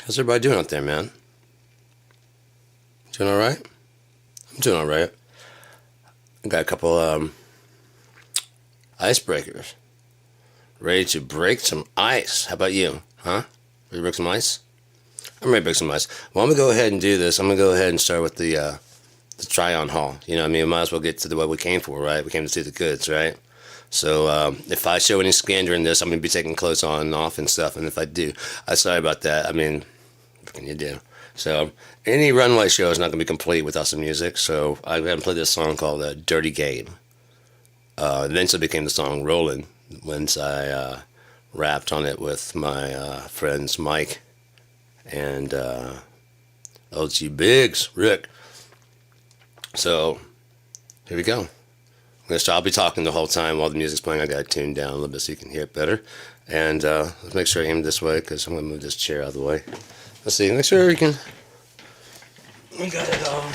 How's everybody doing out there, man? Doing all right? I'm doing all right. I got a couple icebreakers. Ready to break some ice. How about you? Huh? Ready to break some ice? I'm ready to break some ice. Well, I'm gonna go ahead and do this. I'm gonna go ahead and start with the try-on haul. You know, what I mean, we might as well get to what we came for, right? We came to see the goods, right? So if I show any skin during this, I'm gonna be taking clothes on and off and stuff. And if I do, I'm sorry about that. I mean, what can you do? So any runway show is not gonna be complete without some music. So I'm gonna play this song called "Dirty Game." Eventually became the song "Rollin'" once I rapped on it with my friends Mike and LG Biggs, Rick. So here we go. I'll be talking the whole time while the music's playing. I got it tuned down a little bit so you can hear it better. And let's make sure I aim this way because I'm going to move this chair out of the way. Let's see. Make sure we can. We got it all.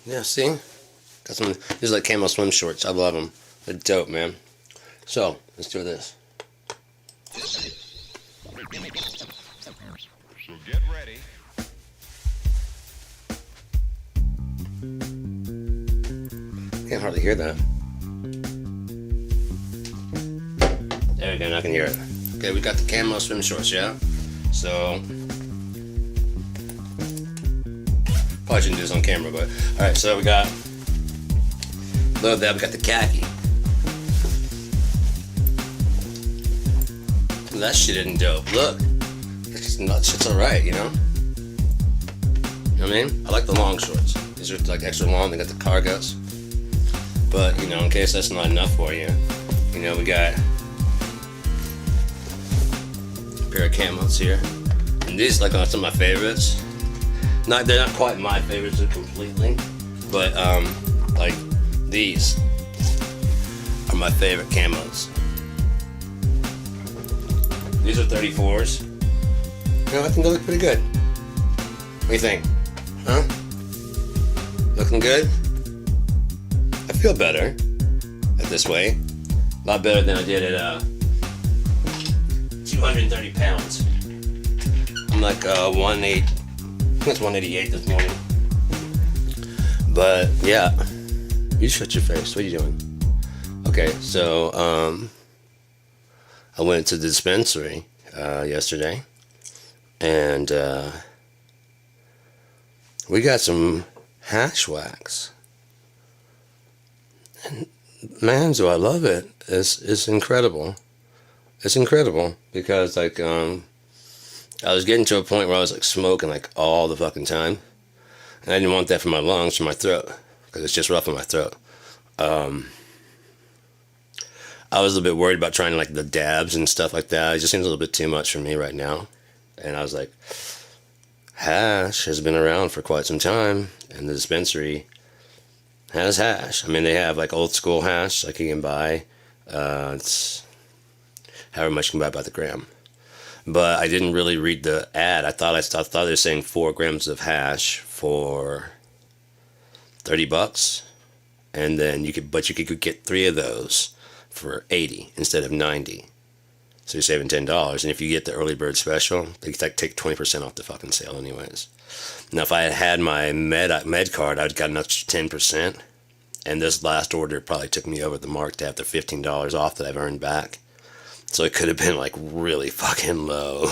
Yeah, see? Got some. These are like camo swim shorts. I love them. They're dope, man. So let's do this. So get ready. Can't hardly hear that. There we go, now I can hear it. Okay, we got the camo swim shorts, yeah? So, probably shouldn't do this on camera, but alright, so we got, love that, we got the khaki. That shit isn't dope. Look, it's nuts, it's alright, you know? You know what I mean? I like the long shorts. These are like extra long, they got the cargos. But, you know, in case that's not enough for you, you know, we got a pair of camos here. And these like are some of my favorites. They're not quite my favorites completely, but like these are my favorite camos. These are 34s. You know, I think they look pretty good. What do you think? Huh? Looking good? I feel better at this weight. A lot better than I did at 230 pounds. I'm like 180, I think it's 188 this morning. But yeah, you shut your face. What are you doing? Okay, so I went to the dispensary yesterday, and we got some hash wax. And man, do I love it. It's incredible. It's incredible because like I was getting to a point where I was like smoking like all the fucking time, and I didn't want that for my lungs, for my throat, because it's just rough in my throat. I was a little bit worried about trying like the dabs and stuff like that. It just seems a little bit too much for me right now, and I was like, hash has been around for quite some time, and the dispensary has hash. I mean, they have like old school hash like you can buy. It's however much you can buy by the gram. But I didn't really read the ad. I thought they were saying 4 grams of hash for $30, and then you could get 3 of those for $80 instead of $90. So you're saving $10. And if you get the early bird special, they take 20% off the fucking sale anyways. Now, if I had had my med card, I'd got an extra 10%. And this last order probably took me over the mark to have the $15 off that I've earned back. So it could have been like really fucking low.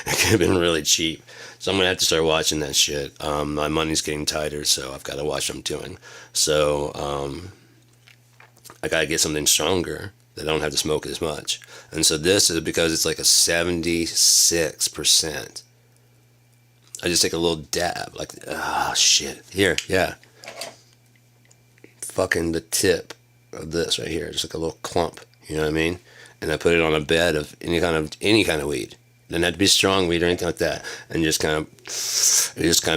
It could have been really cheap. So I'm going to have to start watching that shit. My money's getting tighter, so I've got to watch what I'm doing. So I got to get something stronger that I don't have to smoke as much. And so this is because it's like a 76%. I just take a little dab, like, ah, shit. Here, yeah. Fucking the tip of this right here, just like a little clump, you know what I mean? And I put it on a bed of any kind of weed. Doesn't have to be strong weed or anything like that. And it just kind of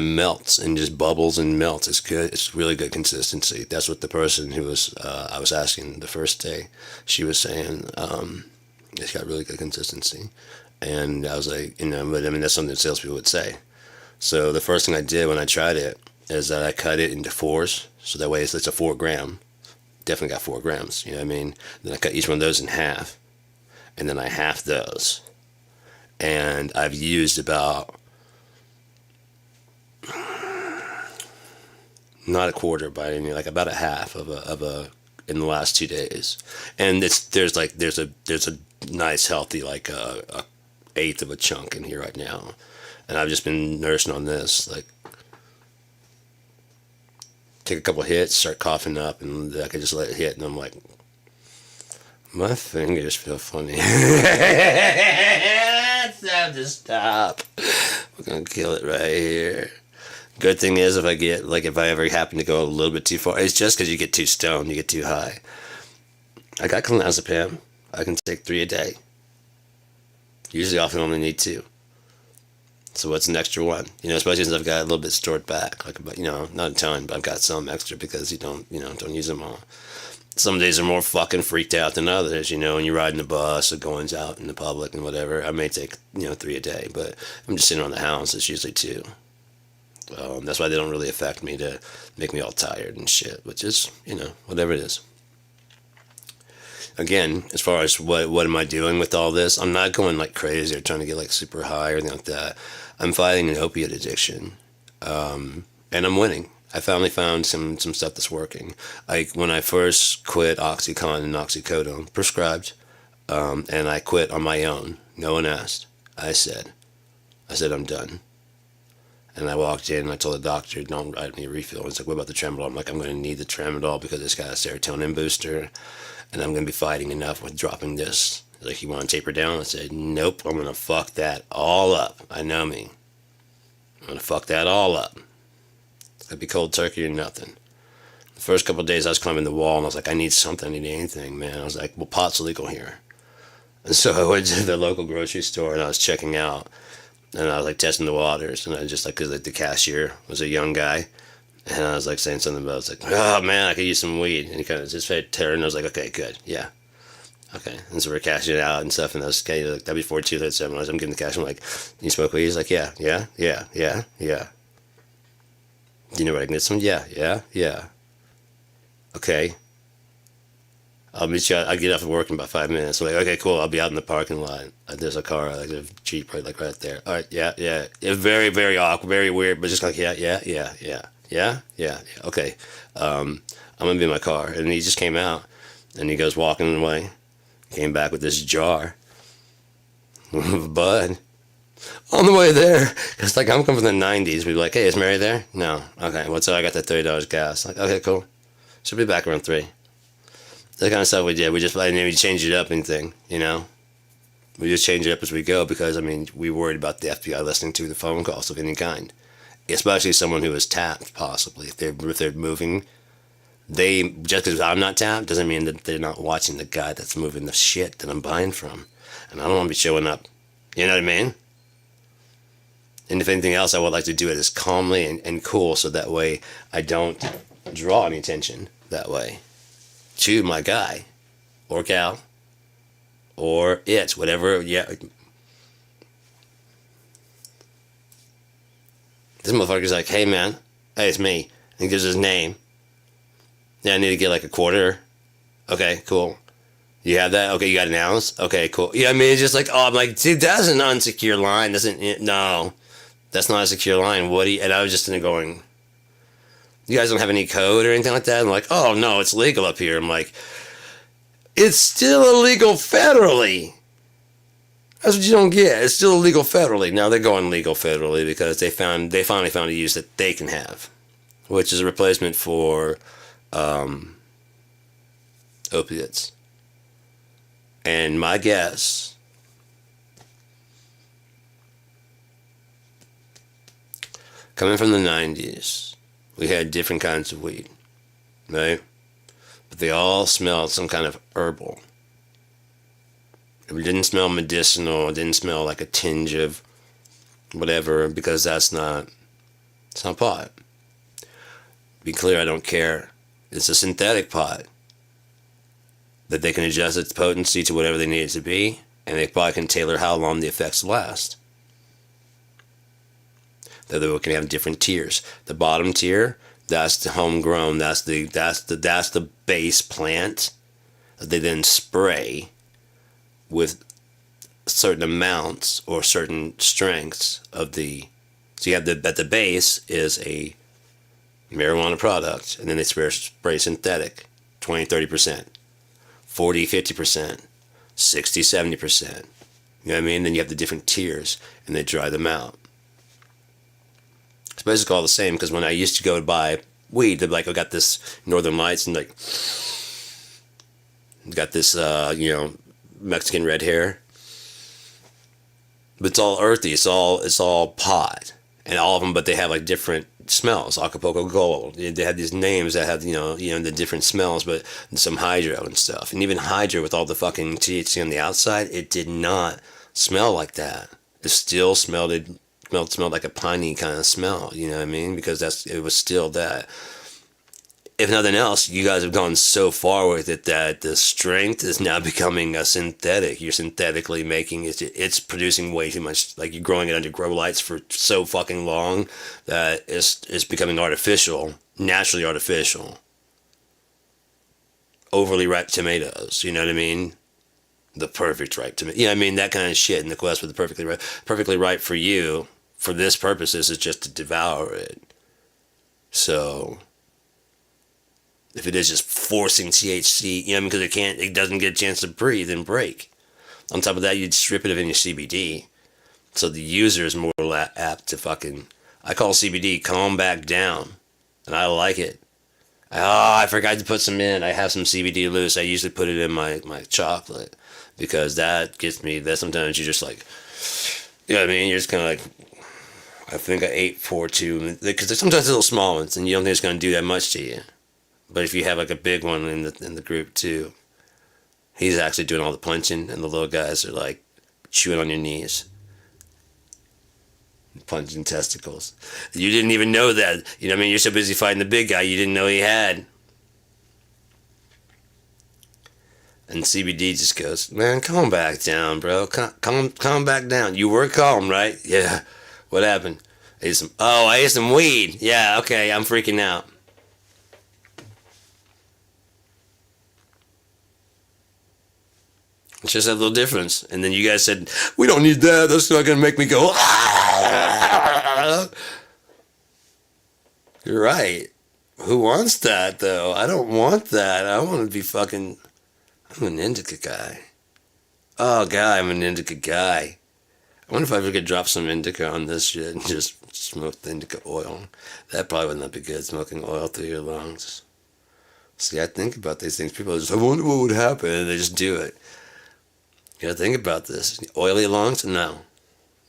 melts and just bubbles and melts. It's good. It's really good consistency. That's what the person who was I was asking the first day, she was saying it's got really good consistency. And I was like, you know, but I mean that's something that salespeople would say. So the first thing I did when I tried it is that I cut it into 4s, so that way it's a 4 gram. Definitely got 4 grams, you know what I mean? Then I cut each one of those in half, and then I half those. and I've used about, not a quarter by any, like about a half of a in the last 2 days, and there's a nice healthy like a eighth of a chunk in here right now, and I've just been nursing on this, like take a couple hits, start coughing up, and I could just let it hit, and I'm like, my fingers feel funny. It's time to stop. We're gonna kill it right here. Good thing is, if I ever happen to go a little bit too far, it's just because you get too stoned, you get too high. I got clonazepam. I can take 3 a day. Usually, often only need 2. So what's an extra one? Especially since I've got a little bit stored back, like about, not a ton, but I've got some extra because don't use them all. Some days are more fucking freaked out than others, when you're riding the bus or going out in the public and whatever. I may take, 3 a day, but I'm just sitting around the house. It's usually 2. That's why they don't really affect me to make me all tired and shit, which is, whatever it is. Again, as far as what am I doing with all this, I'm not going like crazy or trying to get like super high or anything like that. I'm fighting an opiate addiction, and I'm winning. I finally found some stuff that's working. Like when I first quit OxyContin and oxycodone, prescribed, and I quit on my own. No one asked. I said I'm done. And I walked in and I told the doctor, don't write me a refill. He's like, what about the tramadol? I'm like, I'm going to need the tramadol because it's got a serotonin booster and I'm going to be fighting enough with dropping this. He's like, you want to taper down? I said, nope, I'm going to fuck that all up. I know me. I'm going to fuck that all up. It'd be cold turkey or nothing. The first couple of days I was climbing the wall and I was like, I need something, I need anything, man. I was like, well, pot's illegal here. And so I went to the local grocery store and I was checking out. And I was like testing the waters, and I just like, cause like the cashier was a young guy, and I was like saying something about, I was like, oh man, I could use some weed, and he kind of just started tearing. I was like, okay, good, yeah, okay. And so we're cashing it out and stuff, and I was kind of like, that'd be 4237. I'm giving the cash. I'm like, you smoke weed? He's like, yeah. Do you know where I can get some? Yeah. Okay. I'll meet you. I get off of work in about 5 minutes. I'm like, okay, cool. I'll be out in the parking lot. There's a car, like a Jeep, right there. All right, yeah. It's very, very awkward, very weird, but just like, yeah. Okay, I'm gonna be in my car, and he just came out, and he goes walking away. Came back with this jar of bud. On the way there, it's like I'm coming from the '90s. We'd be like, hey, is Mary there? No. Okay, what's up? I got that $30 gas. Like, okay, cool. She'll be back around 3. That kind of stuff we did. We just, and then we changed it up and thing, We just change it up as we go because, we worried about the FBI listening to the phone calls of any kind. Especially someone who is tapped, possibly. If they're moving, just because I'm not tapped doesn't mean that they're not watching the guy that's moving the shit that I'm buying from. And I don't want to be showing up. You know what I mean? And if anything else, I would like to do it as calmly and cool so that way I don't draw any attention that way. To my guy, or gal, or it, whatever, yeah. This motherfucker's like, hey man, hey, it's me. And he gives his name. Yeah, I need to get like a quarter. Okay, cool. You have that? Okay, you got an ounce? Okay, cool. Yeah, it's just like, oh, I'm like, dude, that's an unsecure line. No, that's not a secure line. And I was just going, you guys don't have any code or anything like that? I'm like, oh no, it's legal up here. I'm like, it's still illegal federally. That's what you don't get. It's still illegal federally. Now they're going legal federally because they finally found a use that they can have, which is a replacement for opiates. And my guess, coming from the 90s, we had different kinds of weed, right? But they all smelled some kind of herbal. It didn't smell medicinal. It didn't smell like a tinge of whatever, because it's not pot. Be clear, I don't care. It's a synthetic pot that they can adjust its potency to whatever they need it to be, and they probably can tailor how long the effects last. That they can have different tiers. The bottom tier, that's the homegrown, that's the base plant that they then spray with certain amounts or certain strengths of the. So you have at the base is a marijuana product, and then they spray synthetic, 20-30%, 40-50%, 60-70%. You know what I mean? Then you have the different tiers, and they dry them out. It's basically all the same, because when I used to go to buy weed, they'd be like, I got this Northern Lights, and like, got this, Mexican red hair. But it's all earthy. It's all pot, and all of them. But they have like different smells. Acapulco Gold. They have these names that have the different smells, but some hydro and stuff. And even hydro with all the fucking THC on the outside, it did not smell like that. It still smelled like a piney kind of smell. You know what I mean? Because it was still that. If nothing else, you guys have gone so far with it that the strength is now becoming a synthetic. You're synthetically making it. It's producing way too much. Like you're growing it under grow lights for so fucking long that it's becoming artificial, naturally artificial. Overly ripe tomatoes. You know what I mean? The perfect ripe tomato. You know what I mean? That kind of shit in the quest for the perfectly ripe for you. For this purposes, is just to devour it. So. If it is just forcing THC, because it doesn't get a chance to breathe and break. On top of that, you'd strip it of any CBD. So the user is more apt to fucking, I call CBD calm back down. And I like it. I forgot to put some in. I have some CBD loose. I usually put it in my chocolate. Because that gets me, that sometimes you're just like, you know what I mean? You're just kind of like, I think I ate 4-2. Because there's sometimes little small ones and you don't think it's going to do that much to you. But if you have like a big one in the group too, he's actually doing all the punching, and the little guys are like chewing on your knees, punching testicles. You didn't even know that. You know what I mean? You're so busy fighting the big guy, you didn't know he had. And CBD just goes, man, calm back down, bro. Calm back down. You were calm, right? Yeah. What happened? I ate some weed. Yeah, okay, I'm freaking out. It's just a little difference. And then you guys said, we don't need that. That's not going to make me go, ah! You're right. Who wants that, though? I don't want that. I want to be fucking... I'm an indica guy. Oh, God, I'm an indica guy. I wonder if I ever could drop some indica on this shit and just smoke the indica oil. That probably would not be good, smoking oil through your lungs. See, I think about these things. People are just, I wonder what would happen, and they just do it. You gotta think about this. Oily lungs? No.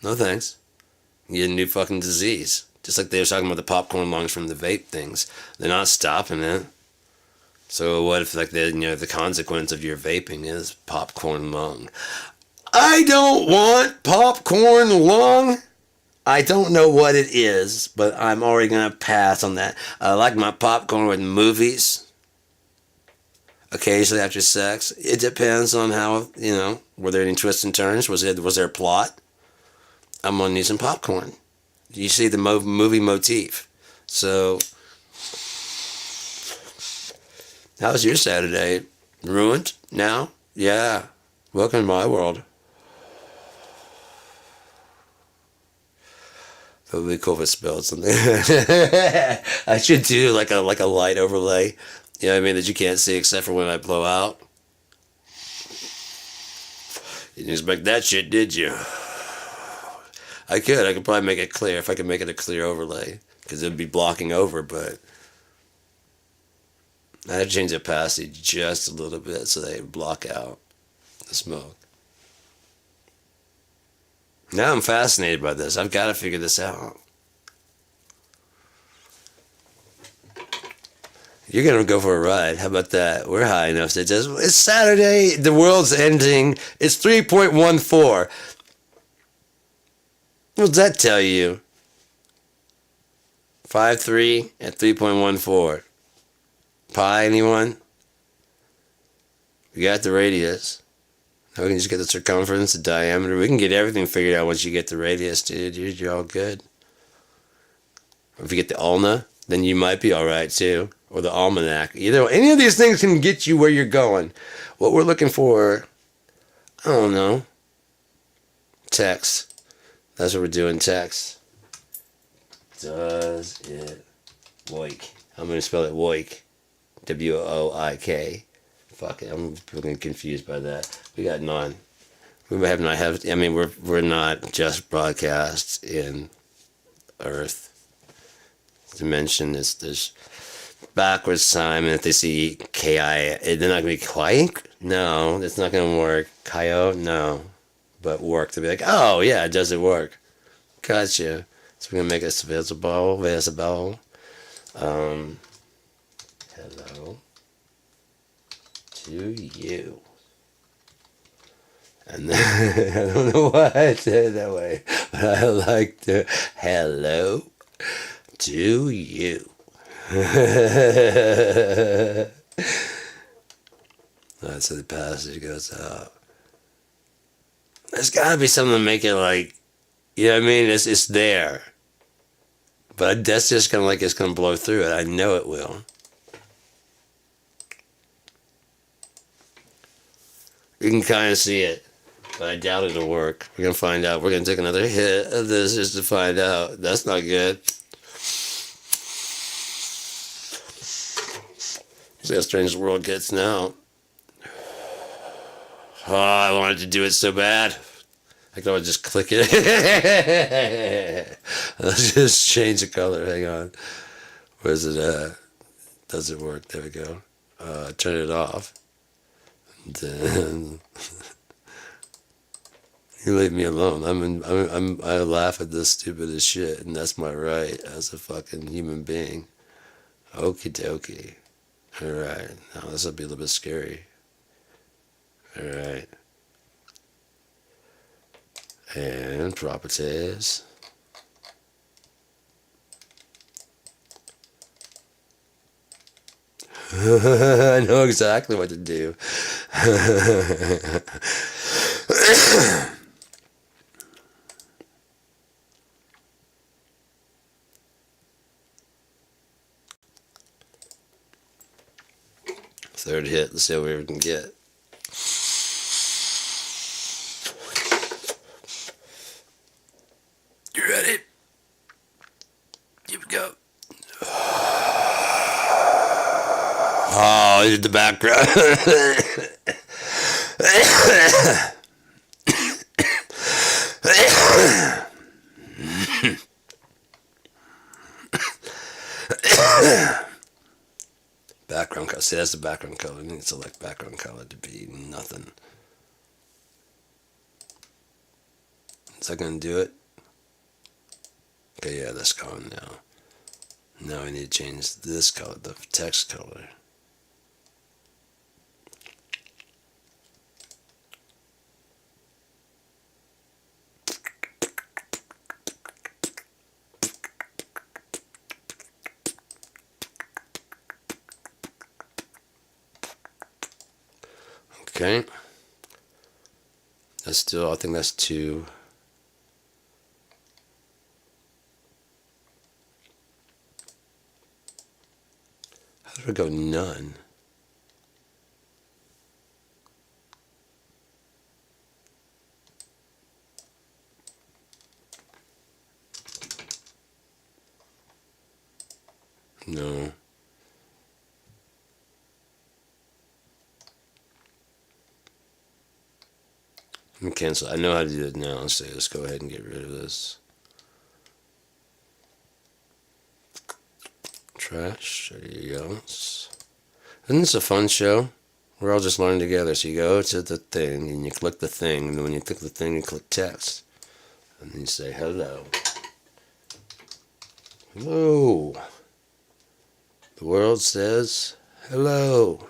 No thanks. You get a new fucking disease. Just like they were talking about the popcorn lungs from the vape things. They're not stopping it. So what if like the consequence of your vaping is popcorn lung? I don't want popcorn lung. I don't know what it is, but I'm already gonna pass on that. I like my popcorn with movies. Occasionally after sex. It depends on how, were there any twists and turns? Was there a plot? I'm going to need some popcorn. You see the movie motif. So, how was your Saturday? Ruined now? Yeah. Welcome to my world. It would be cool if it spelled something. I should do like a light overlay. You know what I mean? That you can't see except for when I blow out. You didn't expect that shit, did you? I could probably make it clear if I could make it a clear overlay. Because it would be blocking over, but I had to change the opacity just a little bit so they block out the smoke. Now I'm fascinated by this. I've got to figure this out. You're going to go for a ride. How about that? We're high enough to just... It's Saturday. The world's ending. It's 3.14. What does that tell you? 5.3 at 3.14. Pi, anyone? We got the radius. Now we can just get the circumference, the diameter. We can get everything figured out once you get the radius, dude. You're all good. Or if you get the ulna, then you might be all right, too. Or the almanac. Any of these things can get you where you're going. What we're looking for, I don't know. Text. That's what we're doing, text. Does it work? I'm going to spell it work. WOIK. Fuck it, I'm fucking confused by that. We got none. We have not have. I mean, we're not just broadcast in Earth dimension. It's this backwards time, and if they see KI, they're not gonna be quiet. No, it's not gonna work. Kyo, no, but work. They'll be like, oh yeah, does it work? Gotcha. So we're gonna make us visible. Hello to you. And then, I don't know why I said it that way, but I like to hello to you. That's how the passage goes out. There's got to be something to make it like, you know what I mean? It's there. But that's just kind of like it's going to blow through it. I know it will. You can kind of see it. But I doubt it'll work. We're going to find out. We're going to take another hit of this just to find out. That's not good. See how strange the world gets now. Oh, I wanted to do it so bad. I could always just click it. Let's just change the color. Hang on. Where's it at? Does it work? There we go. Turn it off. Then... You leave me alone. I laugh at this stupid as shit, and that's my right as a fucking human being. Okie dokie. Alright. Now this will be a little bit scary. Alright. And properties. I know exactly what to do. Third hit, let's see what we can get. You ready? Here we go. Oh, the background. Background color. See, that's the background color. You need to select background color to be nothing. Is that going to do it? Okay, yeah, that's gone now. Now I need to change this color, the text color. Okay. That's still, I think that's 2. How do I go none? No. Let me cancel. I know how to do it now. Let's say, let's go ahead and get rid of this. Trash. There you go. Isn't this a fun show? We're all just learning together. So you go to the thing and you click the thing, and then when you click the thing, you click text. And then you say hello. Hello. The world says hello.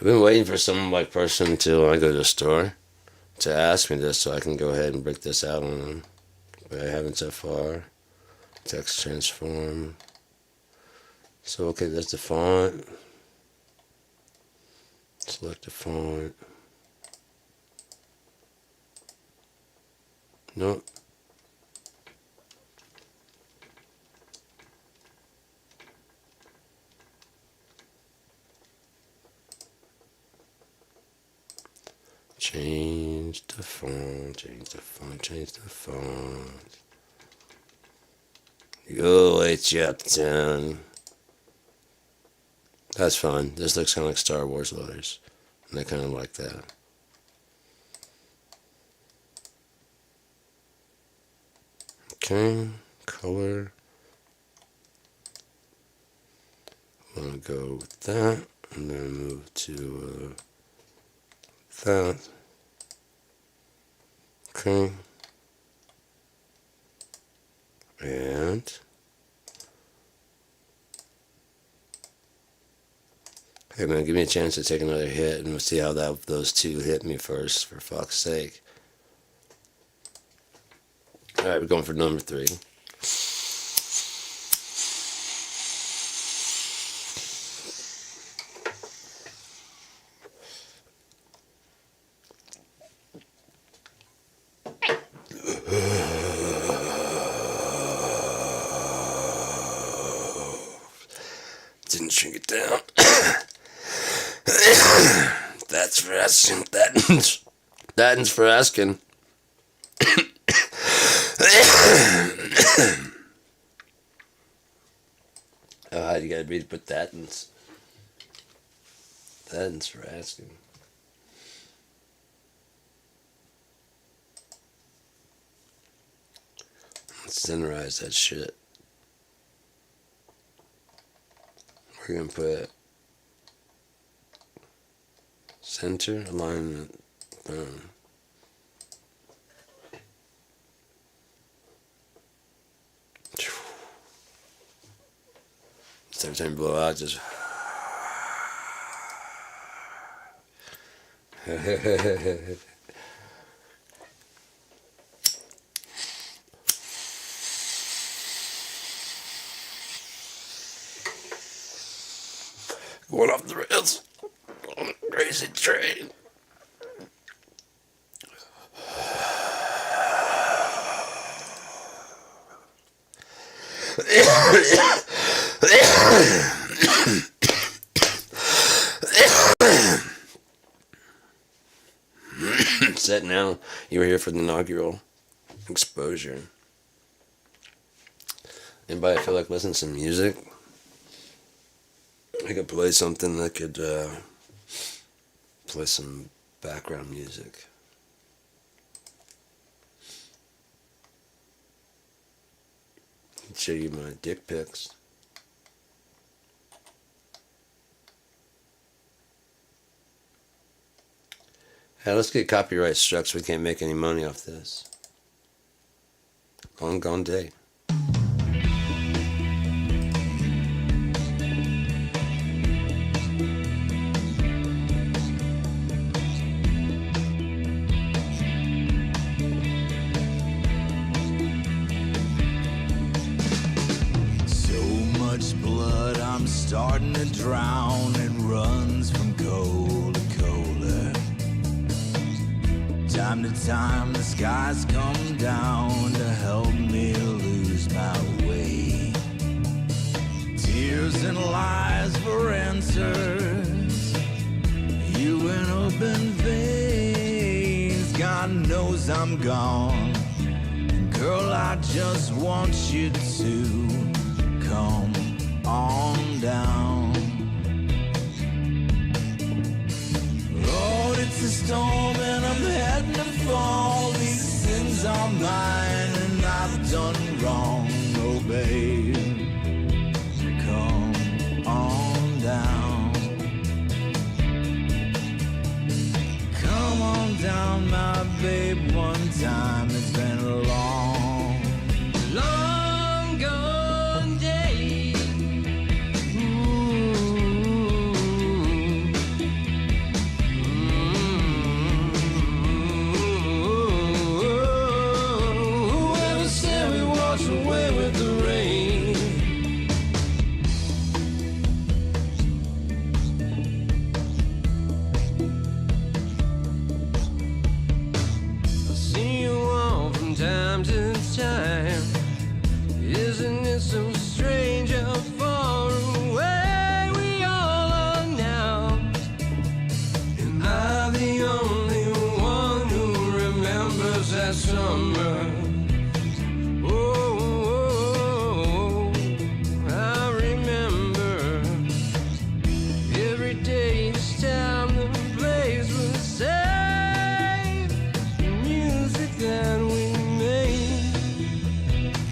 been waiting for some like person to when I go to the store to ask me this so I can go ahead and break this out on them. But I haven't so far. Text transform. So okay, that's the font. Select the font. Nope. Change the font, change the font, change the font. Go away, Captain. That's fun. This looks kind of like Star Wars letters. And I kind of like that. Okay, color. I'm going to go with that. I'm going to move to that. Okay. And hey man, give me a chance to take another hit and we'll see how those two hit me first, for fuck's sake. Alright, we're going for number 3. Didn't shrink it down. That's for asking. That's for asking. Oh, you gotta read put that'ns. That'ns for asking. Let's censorize that shit. We're gonna put center alignment. Boom. So every time you blow out, just going off the rails on a crazy train. Set now. You were here for the inaugural exposure. Anybody feel like listening to some music? I could play something that could play some background music. I'll show you my dick pics. Hey, let's get copyright struck so we can't make any money off this. Long gone day. I'm starting to drown. It runs from Coca-Cola. Time to time the skies come down to help me lose my way. Tears and lies for answers, you in open veins. God knows I'm gone. Girl, I just want you to come on down. Lord, it's a storm and I'm heading to fall. These sins are mine and I've done wrong. Oh babe, come on down. Come on down, my babe, one time. It's been a long, long gone day. time. Isn't it so strange how far away we all are now? Am I the only one who remembers that summer? Oh, I remember every day each time the place was safe. The music that we made,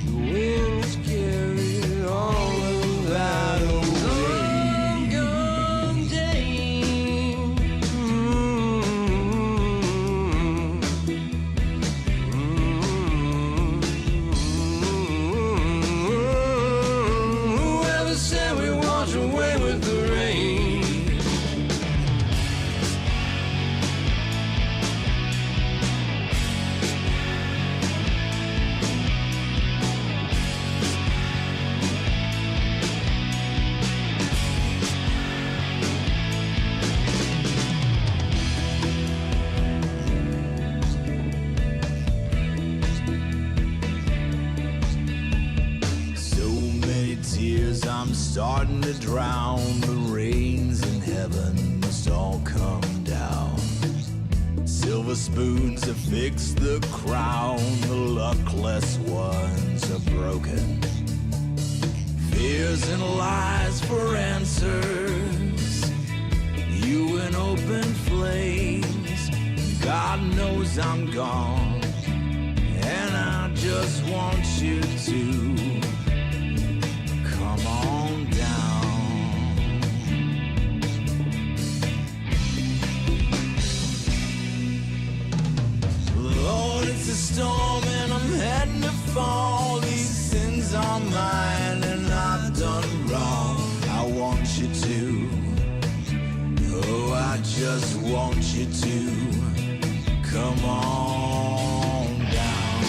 the winds carried all of that away. Long gone day. Whoever said we wash away with the rain? So many tears, I'm starting to drown. The rains in heaven must all come down. Silver spoons to fix the crown. The luckless ones are broken. Fears and lies for answers. You in open flames. God knows I'm gone, and I just want you to come on down. Lord, it's a storm and I'm heading to fall. These sins are mine and I've done wrong. I want you to, oh, I just want you to come on down.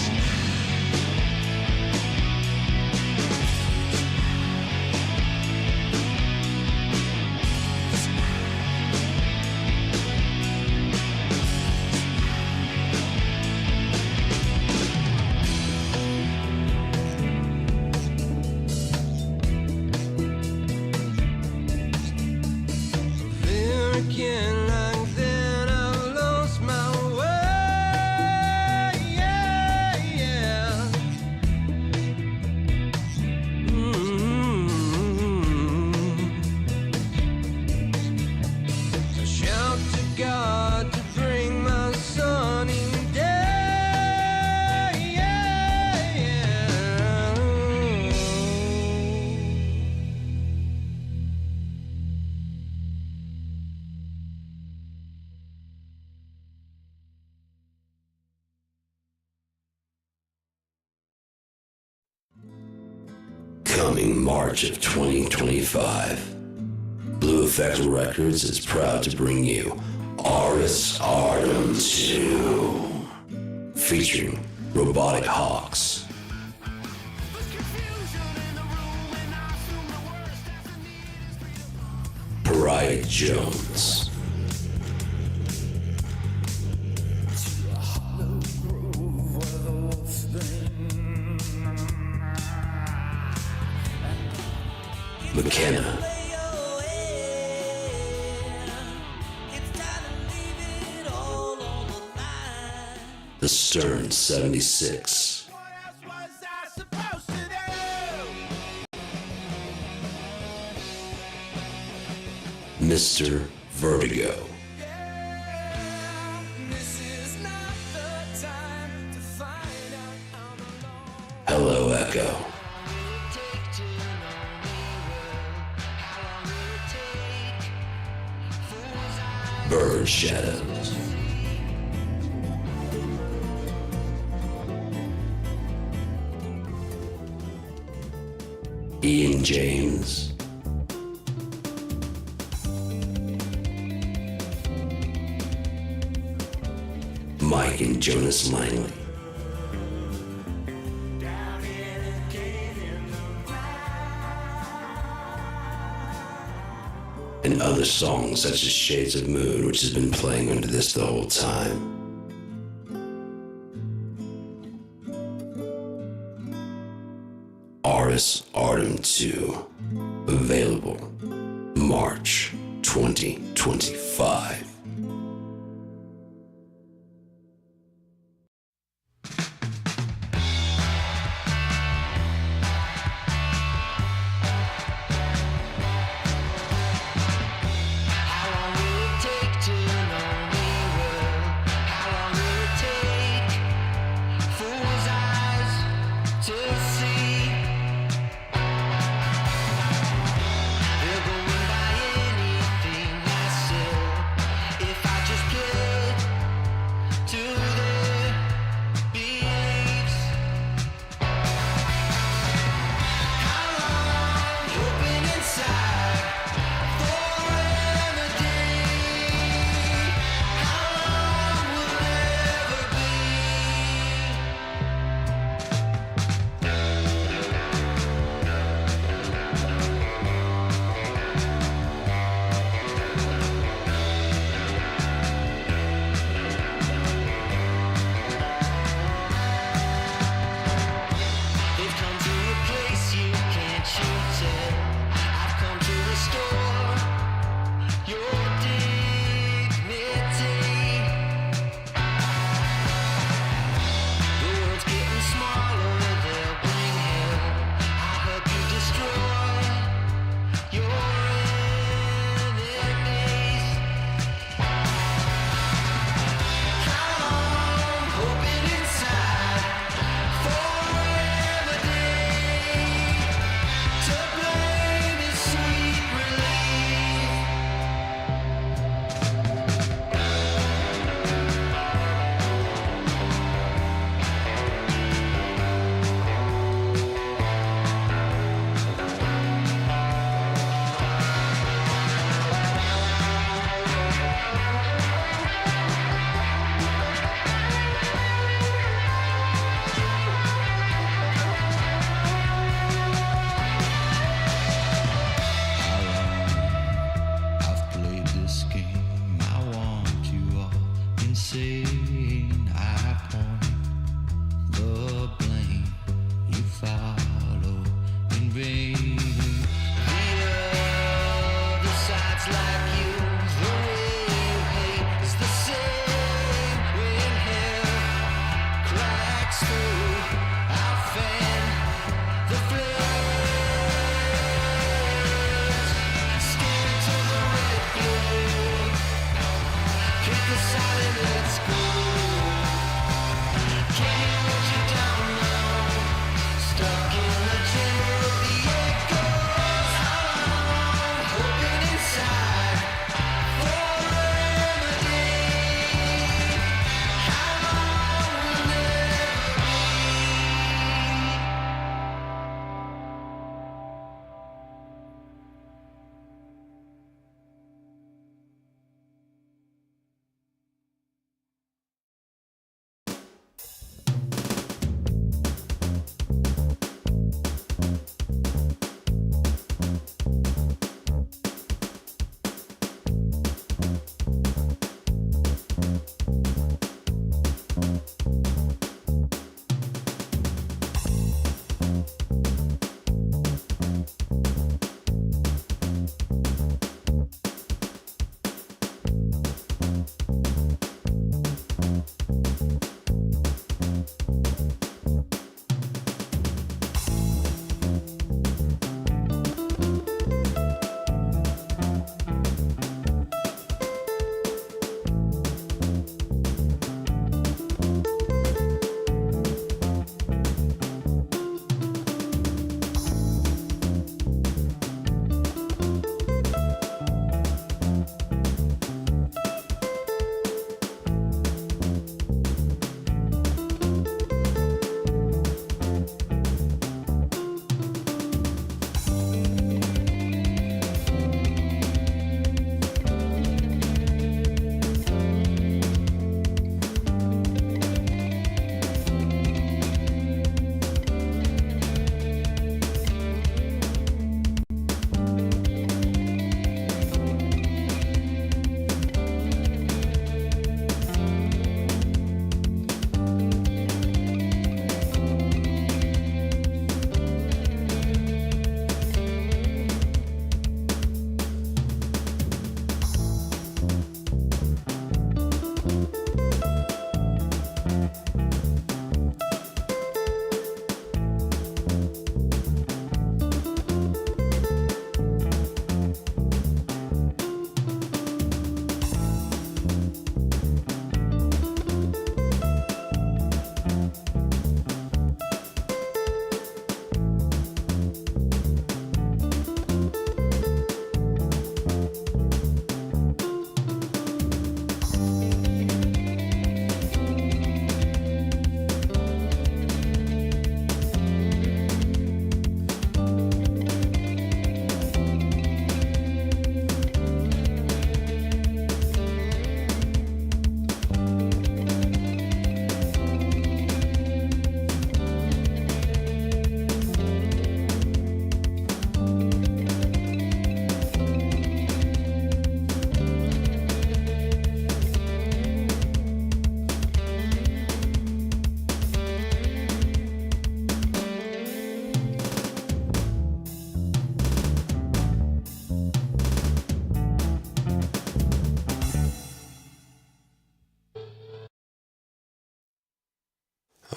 There again, like that, I've lost my way. Yeah, yeah. I shout to God to bring my sunny day. Yeah, yeah. Coming March of 2025, Blue Effect Records is proud to bring you Aris Ardum 2, featuring Robotic Hawks, Pariah Jones, McKenna, The Stern 76, What else was I supposed to do? Mr. Vertigo, This is not the time to find out I'm alone. Hello Echo, Bird Shadows, Ian James, Mike and Jonas Langley, and other songs such as Shades of Moon, which has been playing under this the whole time. Chorus Artem 2. Available March 2025.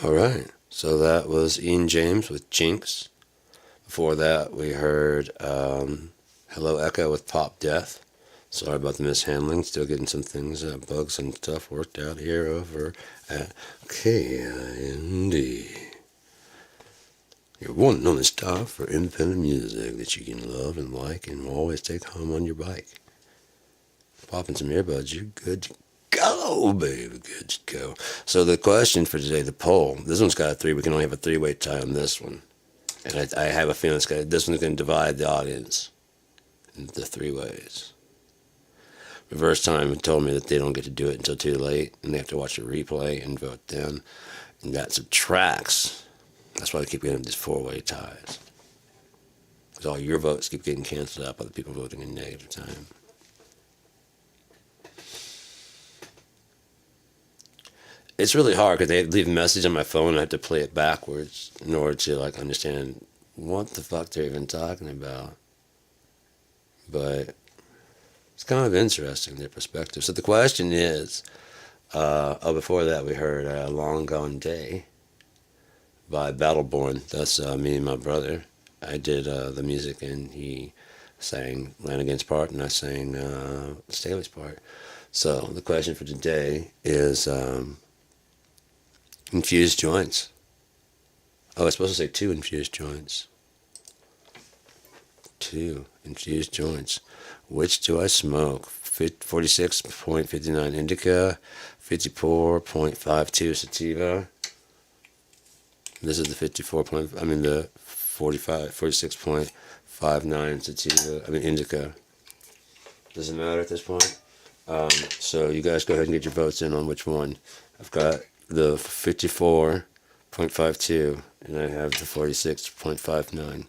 All right. So that was Ian James with Jinx. Before that, we heard Hello Echo with Pop Death. Sorry about the mishandling. Still getting some things, bugs and stuff worked out here over at KIND. Your one and only stop for independent music that you can love and like and always take home on your bike. Pop in some earbuds, you're good to go, baby. Good to go. So the question for today, the poll. This one's got a 3. We can only have a 3-way tie on this one. And I have a feeling this one's going to divide the audience into 3 ways. Reverse Time told me that they don't get to do it until too late, and they have to watch a replay and vote then. And that subtracts. That's why I keep getting these 4-way ties. Because all your votes keep getting canceled out by the people voting in negative time. It's really hard because they leave a message on my phone and I have to play it backwards in order to understand what the fuck they're even talking about. But it's kind of interesting, their perspective. So the question is, before that we heard Long Gone Day by Battleborn. That's me and my brother. I did the music and he sang Lanigan's part and I sang Staley's part. So the question for today is infused joints. Oh, I was supposed to say 2 infused joints. 2 infused joints. Which do I smoke? 46.59 indica, 54.52 sativa. This is the 46.59 sativa, indica. Doesn't matter at this point. So you guys go ahead and get your votes in on which one. I've got the 54.52 and I have the 46.59.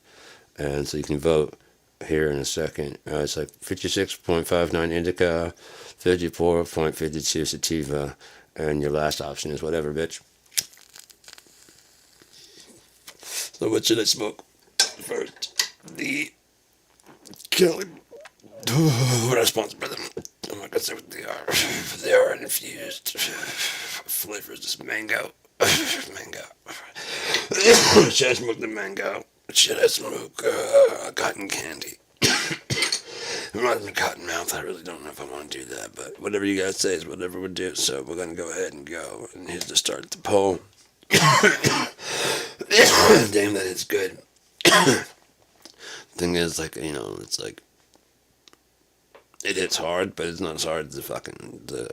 And so you can vote here in a second. It's like 56.59 indica, 54.52 sativa, and your last option is whatever, bitch. So what should I smoke first? The Kelly. We're not sponsored by them. I'm not gonna say what they are. They are infused flavors. Just mango. Mango. Should I smoke the mango? Should I smoke cotton candy? I'm not in a cotton mouth. I really don't know if I want to do that, but whatever you guys say is whatever we do. So we're gonna go ahead and go. And here's to start the poll. Damn, that is good. Thing is, it's like it hits hard, but it's not as hard as the fucking the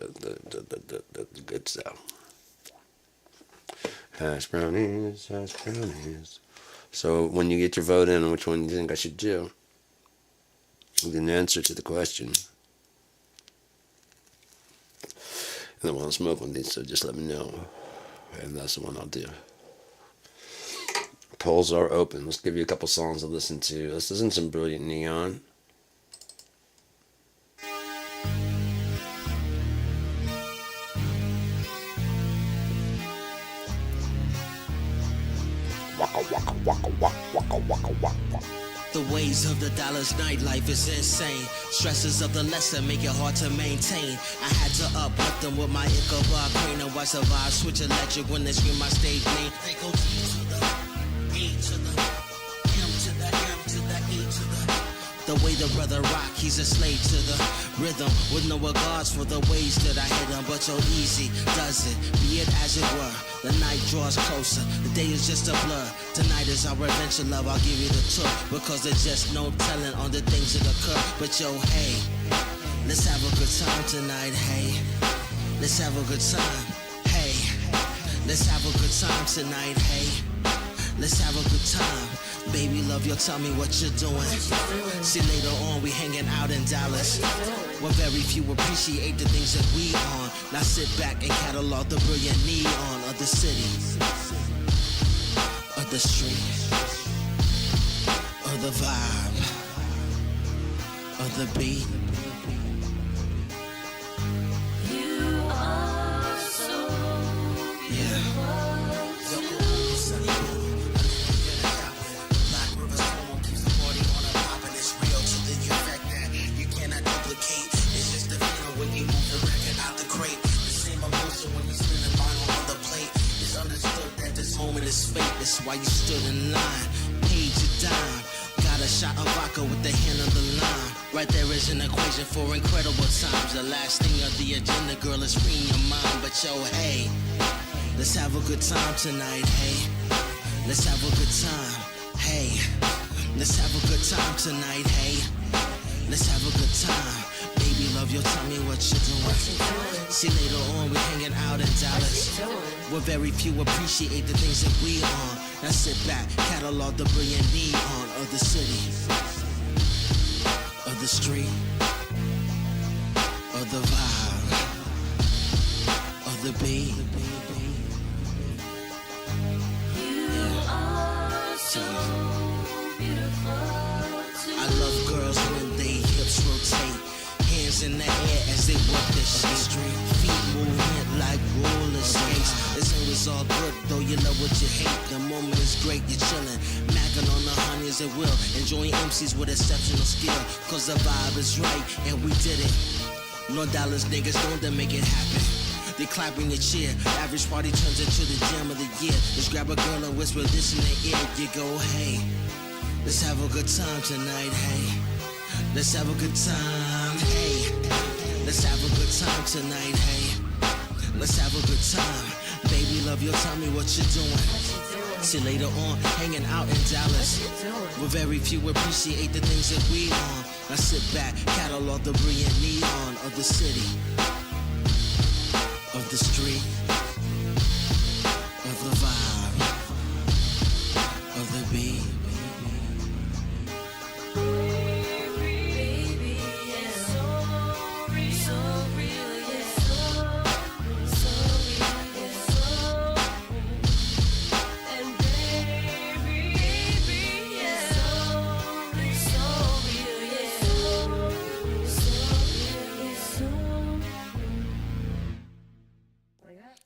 good stuff. Hash brownies, hash brownies. So when you get your vote in on which one you think I should do, with an answer to the question, and I want to smoke one of these, so just let me know, and that's the one I'll do. Polls are open. Let's give you a couple songs to listen to. Let's listen to some Brilliant Neon. The ways of the dollar's nightlife is insane. Stresses of the lesson make it hard to maintain. I had to uplift them with my Ichabod crane and watch the vibe switch electric when they scream my stage name. They go G to the E to the M to the M to the E to the way the brother rock, he's a slave to the rhythm with no regards for the ways that I hit him. But so easy does it, be it as it were. The night draws closer, the day is just a blur. Tonight is our adventure, love, I'll give you the tour, because there's just no telling on the things that occur. But yo, hey, let's have a good time tonight, hey. Let's have a good time, hey. Let's have a good time tonight, hey. Let's have a good time. Baby love, you'll tell me what you're doing. See, later on we hanging out in Dallas, where very few appreciate the things that we on. Now sit back and catalog the brilliant neon of the city, of the street, of the vibe, of the beat. You are so When you spin a motion, when you spin a vinyl on the plate, it's understood that this moment is fate, that's why you stood in line. Paid your dime. Got a shot of vodka with the hand on the line. Right there is an equation for incredible times. The last thing on the agenda, girl, is freeing your mind. But yo, hey, let's have a good time tonight, hey. Let's have a good time, hey. Let's have a good time tonight, hey. Let's have a good time. Baby, love you, tell me what you're doing. See, later on, we're hanging out in Dallas. Where very few appreciate the things that we on. Now sit back, catalog the brilliant neon of the city, of the street, of the vibe, of the beat. You are so beautiful to I love girls when they hips rotate, hands in the air as they walk the street, feet movement like roller skates. This ain't was all good, though you love what you hate. The moment is great, you're chillin', mackin' on the honeys at will, enjoying MCs with exceptional skill. Cause the vibe is right, and we did it. No dollars, niggas, don't they make it happen. They clapping the cheer, average party turns into the jam of the year. Just grab a girl and whisper this in the ear. You go, hey, let's have a good time tonight, hey. Let's have a good time, hey. Let's have a good time tonight, hey. Let's have a good time. Baby, love you, tell me what you're doing. See, later on, hanging out in Dallas. Where very few appreciate the things that we on. Now sit back, catalog the brilliant neon of the city, of the street, of the vibe, of the beat. baby, yeah. So real, yeah. So real, yeah. And baby, yeah. So real, yeah. So real, yeah.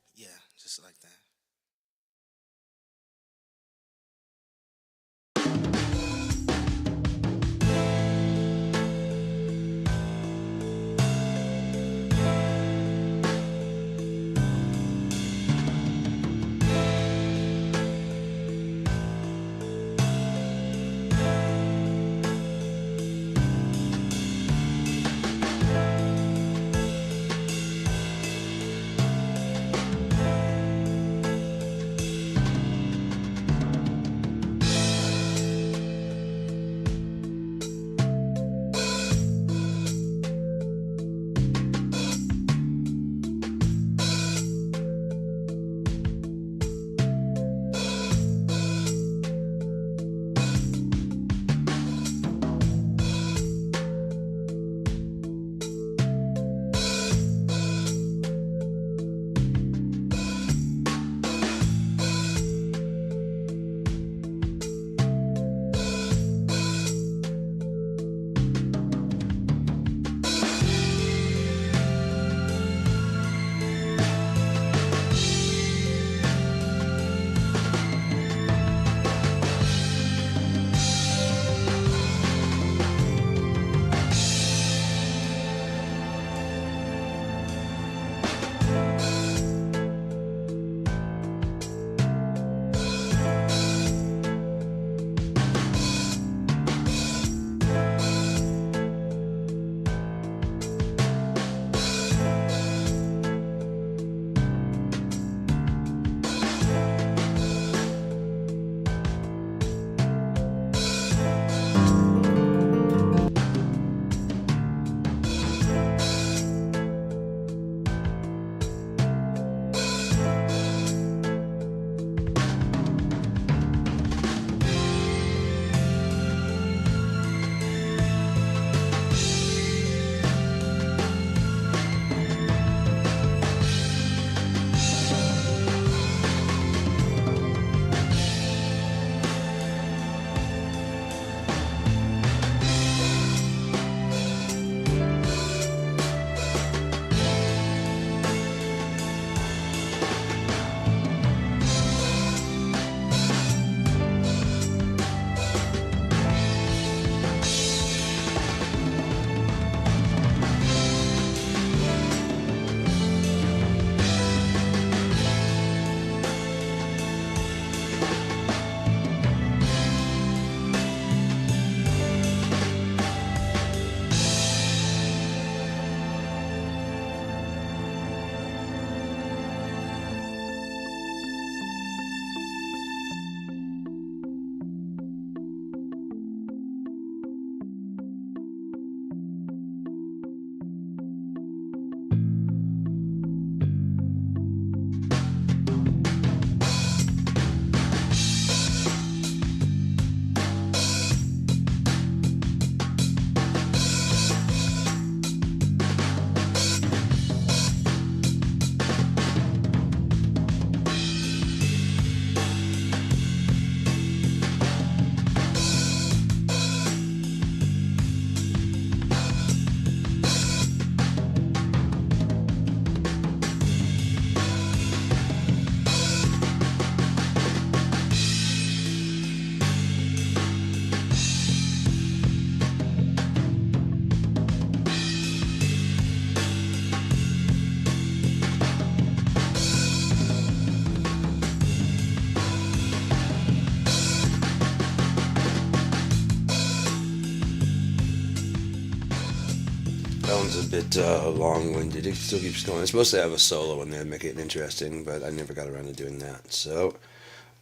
bit long-winded. It still keeps going. It's supposed to have a solo in there to make it interesting, but I never got around to doing that. So,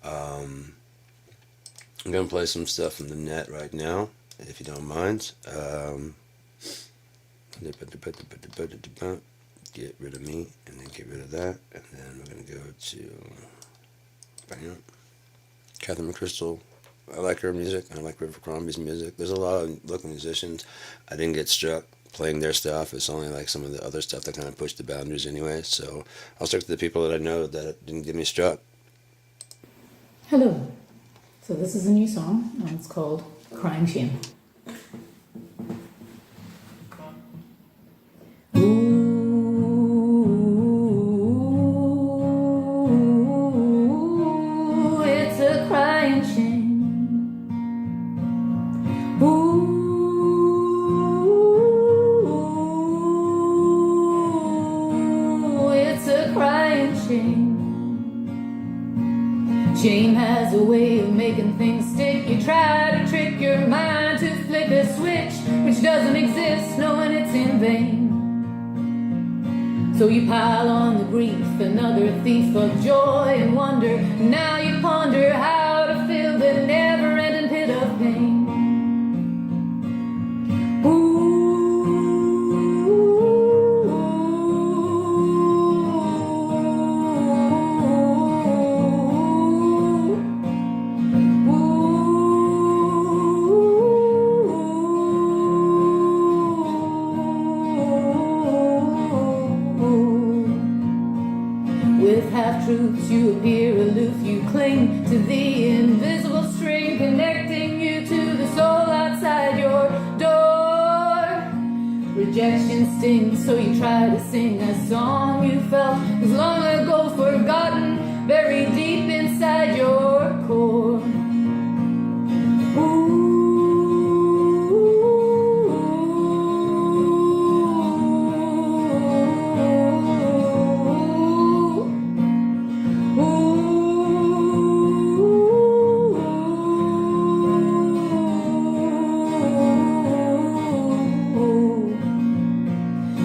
I'm going to play some stuff from the net right now, if you don't mind. Get rid of me, and then get rid of that, and then we're going to go to Catherine McChrystal. I like her music. I like River Crombie's music. There's a lot of local musicians. I didn't get struck playing their stuff. It's only like some of the other stuff that kind of pushed the boundaries anyway. So I'll stick to the people that I know that didn't get me struck. Hello. So this is a new song. It's called Crying Shame. Ooh, it's a crying shame. Ooh, it's a crying shame. Shame has a way of making things stick. You try to trick your mind to flick a switch which doesn't exist, knowing it's in vain. So you pile on the grief, another thief of joy and wonder. Now you ponder how to fill the never-ending pit of pain. With half-truths you appear aloof, you cling to the invisible string connecting you to the soul outside your door. Rejection stings, so you try to sing a song you felt was long ago forgotten, buried deep inside your core.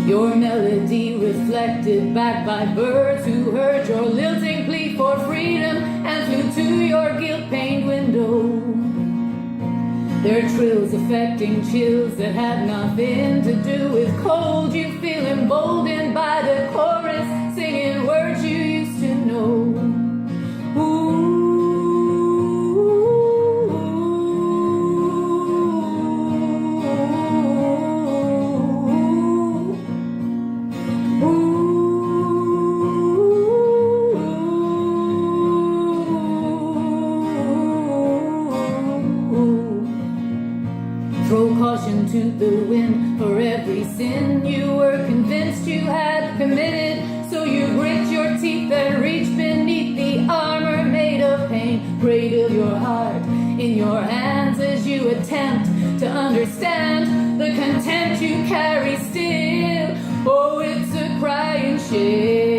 Your melody reflected back by birds who heard your lilting plea for freedom and flew to your guilt-pained window. Their trills affecting chills that had nothing to do with cold. You feel emboldened by the chorus singing words you used to know. Throw caution to the wind for every sin you were convinced you had committed. So you grit your teeth and reach beneath the armor made of pain. Cradle your heart in your hands as you attempt to understand the contempt you carry still. Oh, it's a crying shame.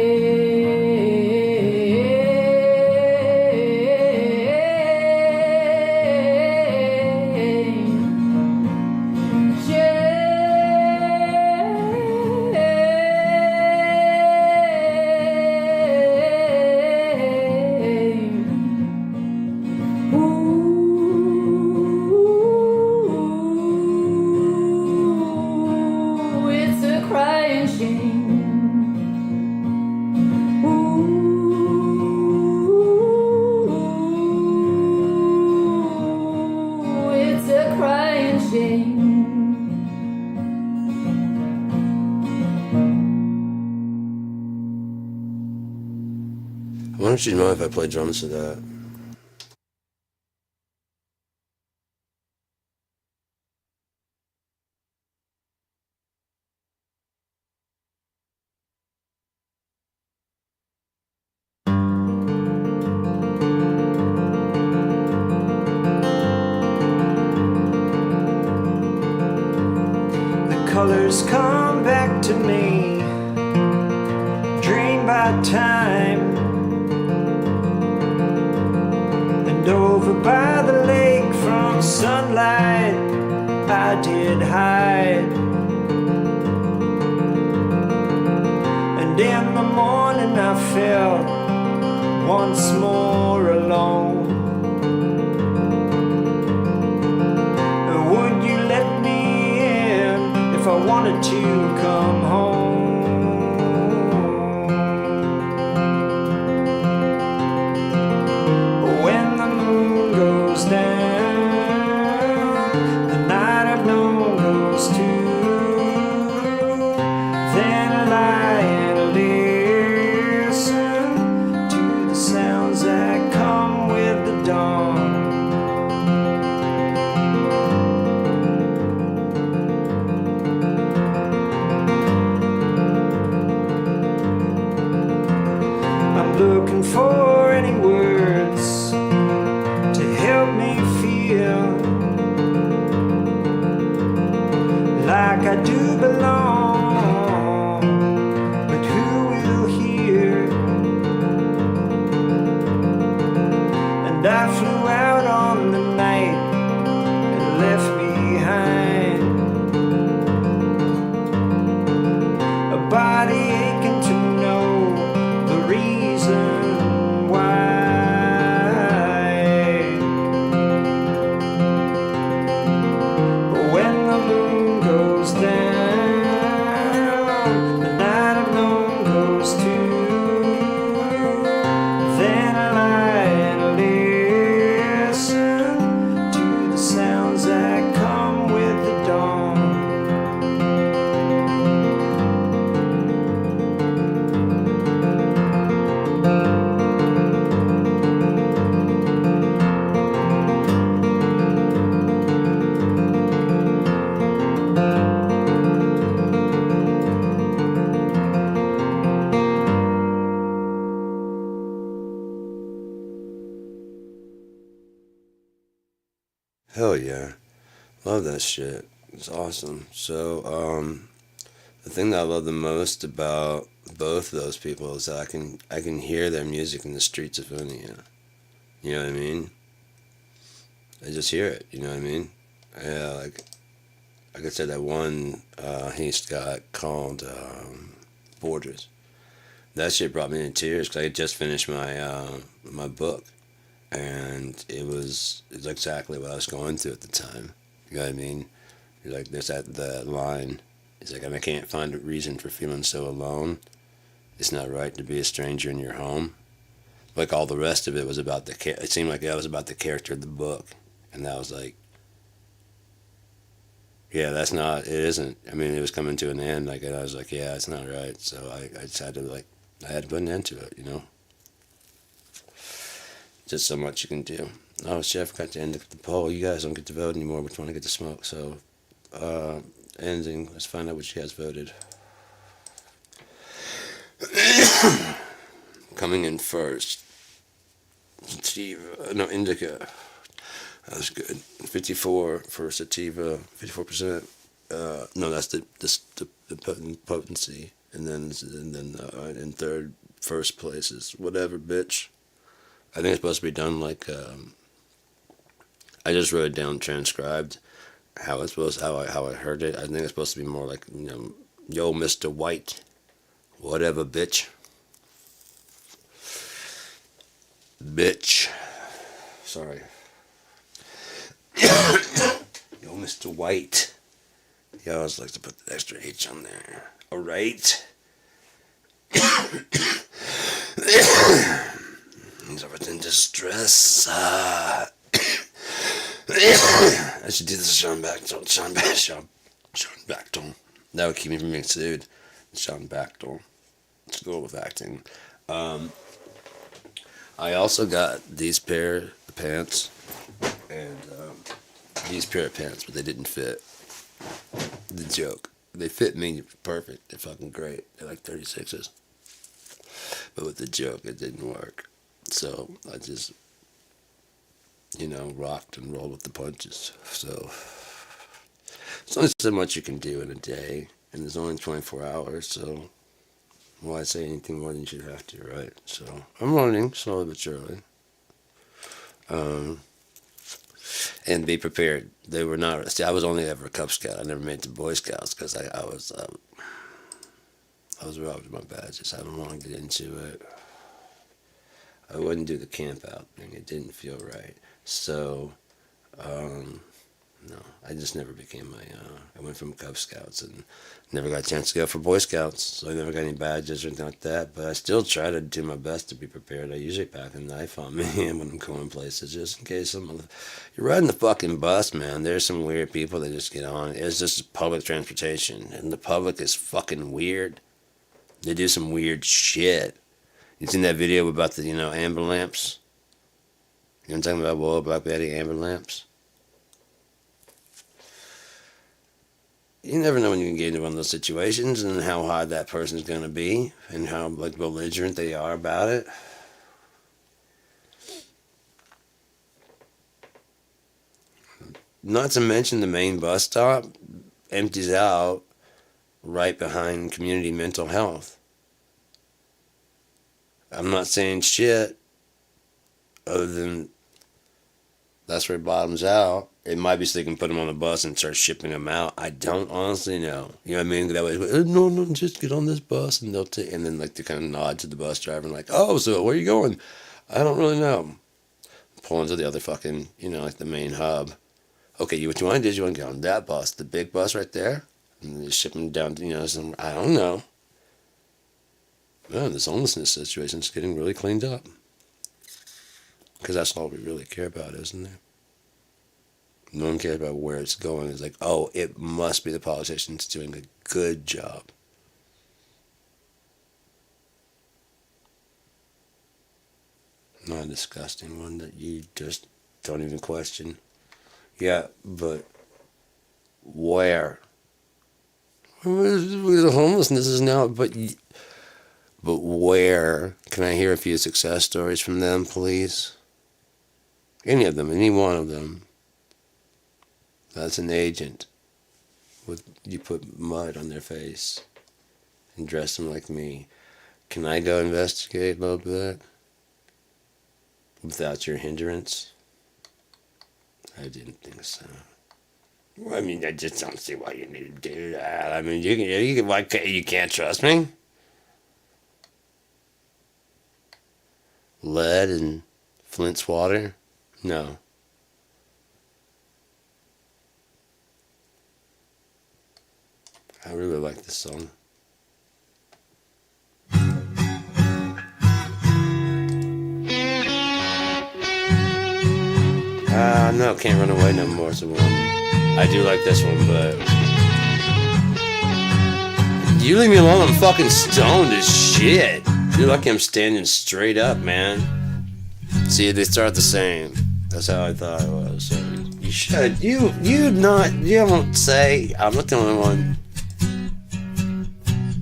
Why don't you mind if I play drums to that? The colors come back to me, drained by time. And over by the lake from sunlight I did hide. And in the morning I felt once more alone. Would you let me in if I wanted to come home? When the moon goes down, the night I've known goes too. Then I lie and listen to the sounds that come with the dawn. I'm looking for any words to help me feel like I do belong, but who will hear? And I flew out on the night and left behind a body aching to know the reason why. When the moon goes down, the night I've known goes too. Then I lie and listen to the sounds that come with the dawn. Hell yeah. Love that shit. It's awesome. So, the thing that I love the most about both of those people is that I can hear their music in the streets of India. You know what I mean? I just hear it, you know what I mean? Yeah, like I said, that one he's got called Borders. That shit brought me to tears because I had just finished my book. And it was exactly what I was going through at the time. You know what I mean? You're like, there's the line. It's like, and I can't find a reason for feeling so alone. It's not right to be a stranger in your home. Like all the rest of it was about it seemed like that was about the character of the book. And that was like, yeah, it isn't. I mean, it was coming to an end. Like, and I was like, yeah, it's not right. So I just had to I had to put an end to it, you know? Just so much you can do. Oh shit, I forgot to end the poll. You guys don't get to vote anymore which one I get to smoke. So, ending. Let's find out what you guys voted. Coming in first. Sativa. No, indica. That was good. 54 for sativa. 54%. No, that's the potency. And then in first place is whatever, bitch. I think it's supposed to be done like, I just wrote it down transcribed, how I heard it. I think it's supposed to be more like, you know, yo, Mr. White, whatever, bitch. Bitch. Sorry. Yo, Mr. White. He always likes to put the extra H on there. Alright? He's always in distress. I should do this to Sean Bachtel. Sean Bachtel. That would keep me from being sued. Sean Bachtel. School with acting. I also got these pair of pants. And these pair of pants, but they didn't fit. The joke. They fit me perfect. They're fucking great. They're like 36s. But with the joke, it didn't work. So I just, you know, rocked and rolled with the punches. So there's only so much you can do in a day, and there's only 24 hours, so why say anything more than you should have to, right? So I'm learning slowly but surely. And be prepared. They were not, see, I was only ever a Cub Scout. I never made it to Boy Scouts because I was, Those were always my badges. I don't want to get into it. I wouldn't do the camp out thing. It didn't feel right. So, no, I just never became my, I went from Cub Scouts and never got a chance to go for Boy Scouts. So I never got any badges or anything like that. But I still try to do my best to be prepared. I usually pack a knife on me when I'm going places just in case you're riding the fucking bus, man. There's some weird people that just get on. It's just public transportation. And the public is fucking weird. They do some weird shit. You seen that video about the, amber lamps? You know what I'm talking about? Whoa, Black Betty amber lamps? You never know when you can get into one of those situations and how hard that person's going to be and how belligerent they are about it. Not to mention the main bus stop empties out right behind community mental health. I'm not saying shit other than that's where it bottoms out. It might be so they can put them on a bus and start shipping them out. I don't honestly know. You know what I mean? That way, no, just get on this bus and they'll take. And then they kind of nod to the bus driver and oh, so where are you going? I don't really know. Pull into the other fucking, the main hub. Okay, what you want to do is you want to get on that bus, the big bus right there, and just ship them down to, some, I don't know. Man, this homelessness situation is getting really cleaned up. Because that's all we really care about, isn't it? No one cares about where it's going. It's oh, it must be the politicians doing a good job. Not a disgusting one that you just don't even question. Yeah, but where? The homelessness is now, but where? Can I hear a few success stories from them, please? Any of them, any one of them. That's an agent. You put mud on their face and dress them like me. Can I go investigate a little bit? Without your hindrance? I didn't think so. Well, I mean, I just don't see why you need to do that. I mean, you can't trust me? Lead and Flint's water? No. I really like this song. No, Can't Run Away No More is the one. I do like this one, but you leave me alone, I'm fucking stoned as shit. You're lucky I'm standing straight up, man. See, they start the same. That's how I thought it was. So you should. You don't say. I'm not the only one.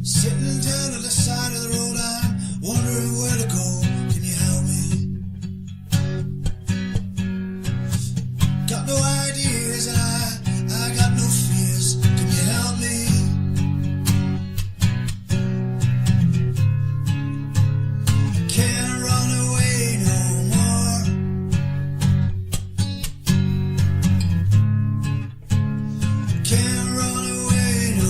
Sitting down on the side of the road, I'm wondering where to go. Can you help me? Got no ideas and I got no fears. Can you help me? Can't run away no more. Can't run away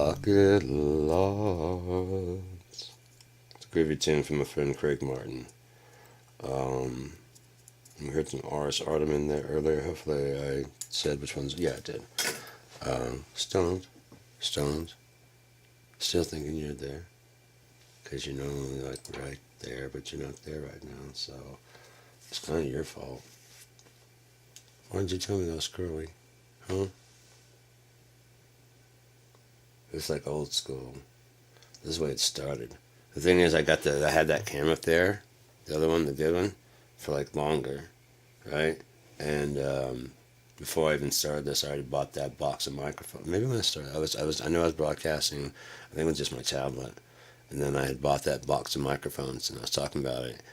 Pocket Lots. It's a groovy tune from my friend Craig Martin. We heard some Ars Artem in there earlier. Hopefully I said which ones. Yeah, I did. Stoned. Still thinking you're there. Because you're not only like right there, but you're not there right now. So it's kind of your fault. Why didn't you tell me that was curly? Huh? It's like old school. This is the way it started. The thing is, I had that camera up there, the other one, the good one, for like longer, right? And before I even started this, I already bought that box of microphones. Maybe when I started, I know I was broadcasting. I think it was just my tablet, and then I had bought that box of microphones, and I was talking about it,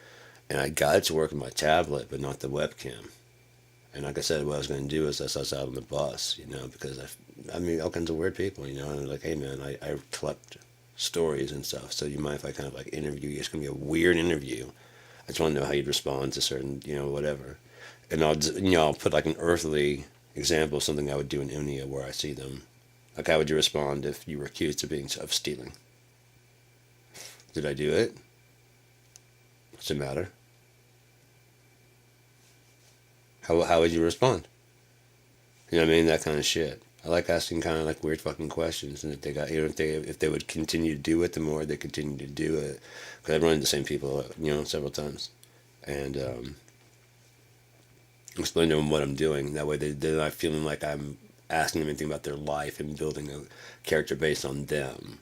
and I got it to work with my tablet, but not the webcam. And like I said, what I was going to do is I was out on the bus, because I meet all kinds of weird people, and they're like, hey man, I collect stories and stuff, so you mind if I kind of like interview you? It's going to be a weird interview. I just want to know how you'd respond to certain, whatever. And I'll put like an earthly example of something I would do in India where I see them. Like, how would you respond if you were accused of stealing? Did I do it? Does it matter? How would you respond? You know what I mean? That kind of shit. I like asking kind of like weird fucking questions, and if they got, if they would continue to do it, the more they continue to do it. Because I've run into the same people, several times, and explain to them what I'm doing. That way they're not feeling like I'm asking them anything about their life and building a character based on them.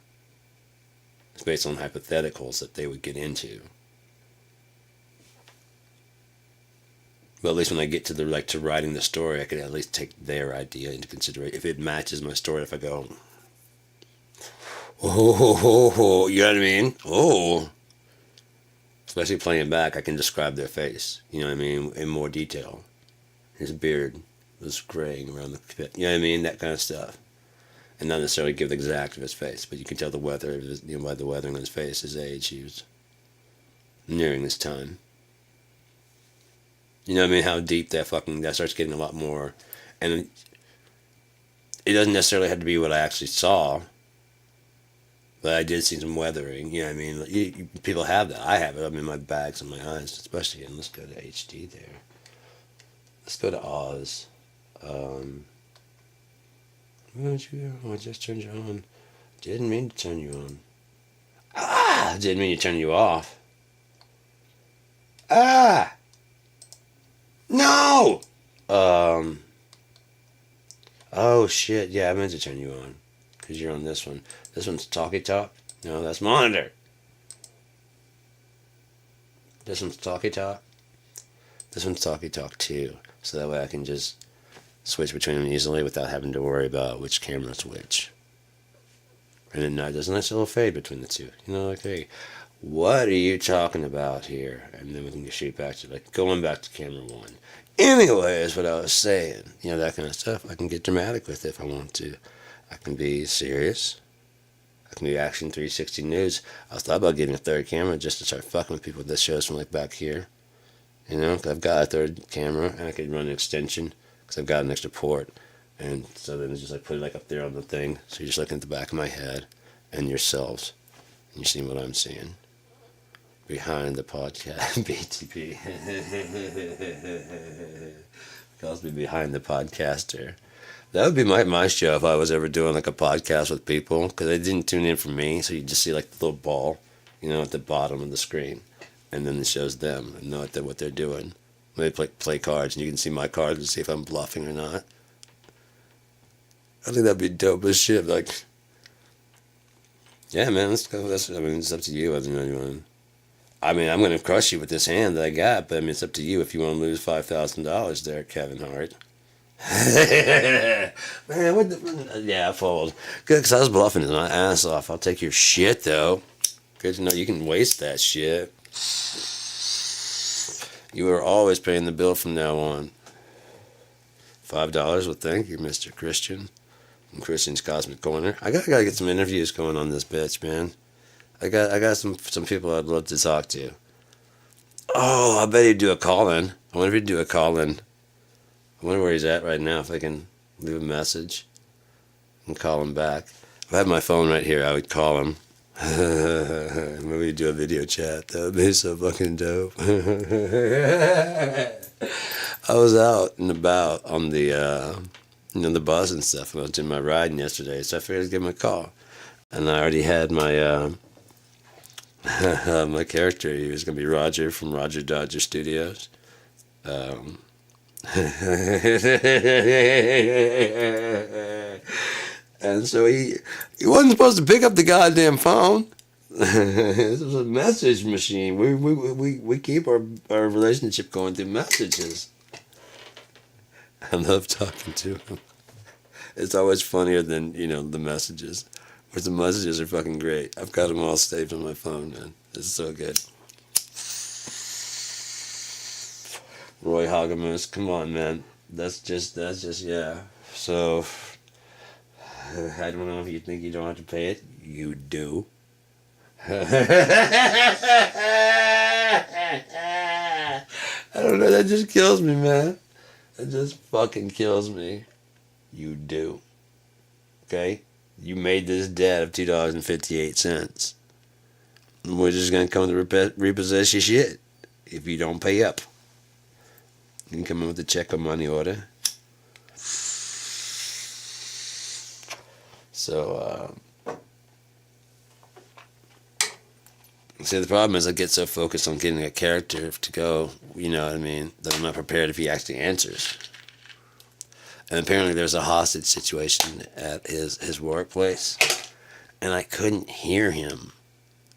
It's based on hypotheticals that they would get into. But at least when I get to to writing the story, I can at least take their idea into consideration. If it matches my story, if I go, oh, you know what I mean? Oh. Especially playing it back, I can describe their face, you know what I mean, in more detail. His beard was graying around the pit, you know what I mean? That kind of stuff. And not necessarily give the exact of his face, but you can tell the weather, by the weathering on his face, his age. He was nearing this time. You know what I mean? How deep that starts getting a lot more. And it doesn't necessarily have to be what I actually saw. But I did see some weathering. You know what I mean? People have that. I have it. I'm in my bags and my eyes, especially. And let's go to HD there. Let's go to Oz. Where'd you go? I just turned you on. Didn't mean to turn you on. Ah! Didn't mean to turn you off. Ah! No! Oh shit, yeah, I meant to turn you on. Because you're on this one. This one's Talkie Talk. No, that's Monitor. This one's Talkie Talk. This one's Talkie Talk 2. So that way I can just switch between them easily without having to worry about which camera's which. And then there's a nice little fade between the two. Like, hey, what are you talking about here? And then we can shoot back to, going back to camera 1. Anyways, what I was saying, that kind of stuff. I can get dramatic with it if I want to. I can be serious. I can be Action 360 News. I was thought about getting a third camera just to start fucking with people. This shows from back here. Cause I've got a third camera and I could run an extension because I've got an extra port. And so then it's just put it up there on the thing. So you're just looking at the back of my head and yourselves. And you're seeing what I'm seeing. Behind the podcast, BTP. Calls me Behind the Podcaster. That would be my show if I was ever doing a podcast with people, because they didn't tune in for me, so you just see the little ball, at the bottom of the screen, and then it shows them and know what they're doing. They play cards, and you can see my cards and see if I'm bluffing or not. I think that'd be dope as shit. Yeah, man, let's go. It's up to you. I'm going to crush you with this hand that I got, but it's up to you if you want to lose $5,000 there, Kevin Hart. Man, what the... Yeah, I fold. Good, because I was bluffing my ass off. I'll take your shit, though. Good to know you can waste that shit. You are always paying the bill from now on. $5, well, thank you, Mr. Christian. From Christian's Cosmic Corner. I gotta get some interviews going on this bitch, man. I got some people I'd love to talk to. Oh, I bet he'd do a call-in. I wonder if he'd do a call-in. I wonder where he's at right now, if I can leave a message and call him back. If I had my phone right here, I would call him. Maybe we'd do a video chat. That would be so fucking dope. I was out and about on the, the bus and stuff. I was doing my riding yesterday, so I figured I'd give him a call. And I already had my my character. He was going to be Roger from Roger Dodger Studios. And so he wasn't supposed to pick up the goddamn phone. This was a message machine. We keep our relationship going through messages. I love talking to him. It's always funnier than, the messages. Whereas the messages are fucking great. I've got them all saved on my phone, man. It's so good. Roy Hagamoose, come on, man. That's just, yeah. So, I don't know if you think you don't have to pay it. You do. I don't know, that just kills me, man. It just fucking kills me. You do. Okay? You made this debt of $2.58. We're just gonna come to repossess your shit if you don't pay up. You can come in with a check or money order. So, see, the problem is I get so focused on getting a character to go, that I'm not prepared if he actually answers. And apparently there's a hostage situation at his workplace, and I couldn't hear him.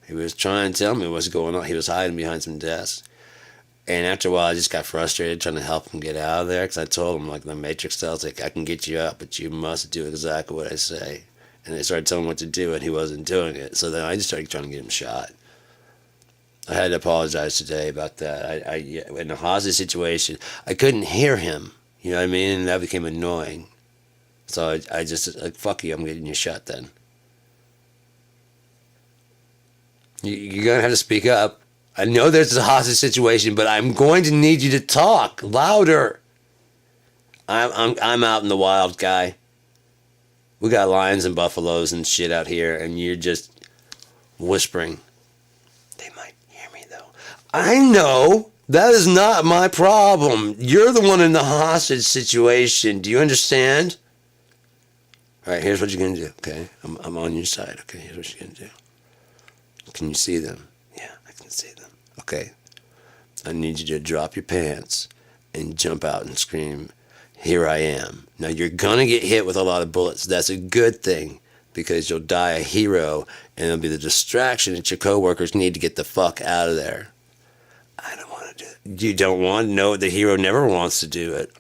He was trying to tell me what's going on. He was hiding behind some desks. And after a while, I just got frustrated trying to help him get out of there, because I told him, like the Matrix style, like, I can get you out, but you must do exactly what I say. And they started telling him what to do, and he wasn't doing it. So then I just started trying to get him shot. I had to apologize today about that. I in a hostage situation, I couldn't hear him. You know what I mean? And that became annoying. So I just, like, fuck you, I'm getting you shot then. You're going to have to speak up. I know there's a hostage situation, but I'm going to need you to talk louder. I'm out in the wild, guy. We got lions and buffaloes and shit out here, and you're just whispering. They might hear me, though. I know. That is not my problem. You're the one in the hostage situation. Do you understand? All right, here's what you're going to do, okay? I'm on your side, okay? Here's what you're going to do. Can you see them? Yeah, I can see them. Okay. I need you to drop your pants and jump out and scream, "Here I am." Now, you're going to get hit with a lot of bullets. That's a good thing, because you'll die a hero, and it'll be the distraction that your coworkers need to get the fuck out of there. I don't want to do it. You don't want? No, the hero never wants to do it.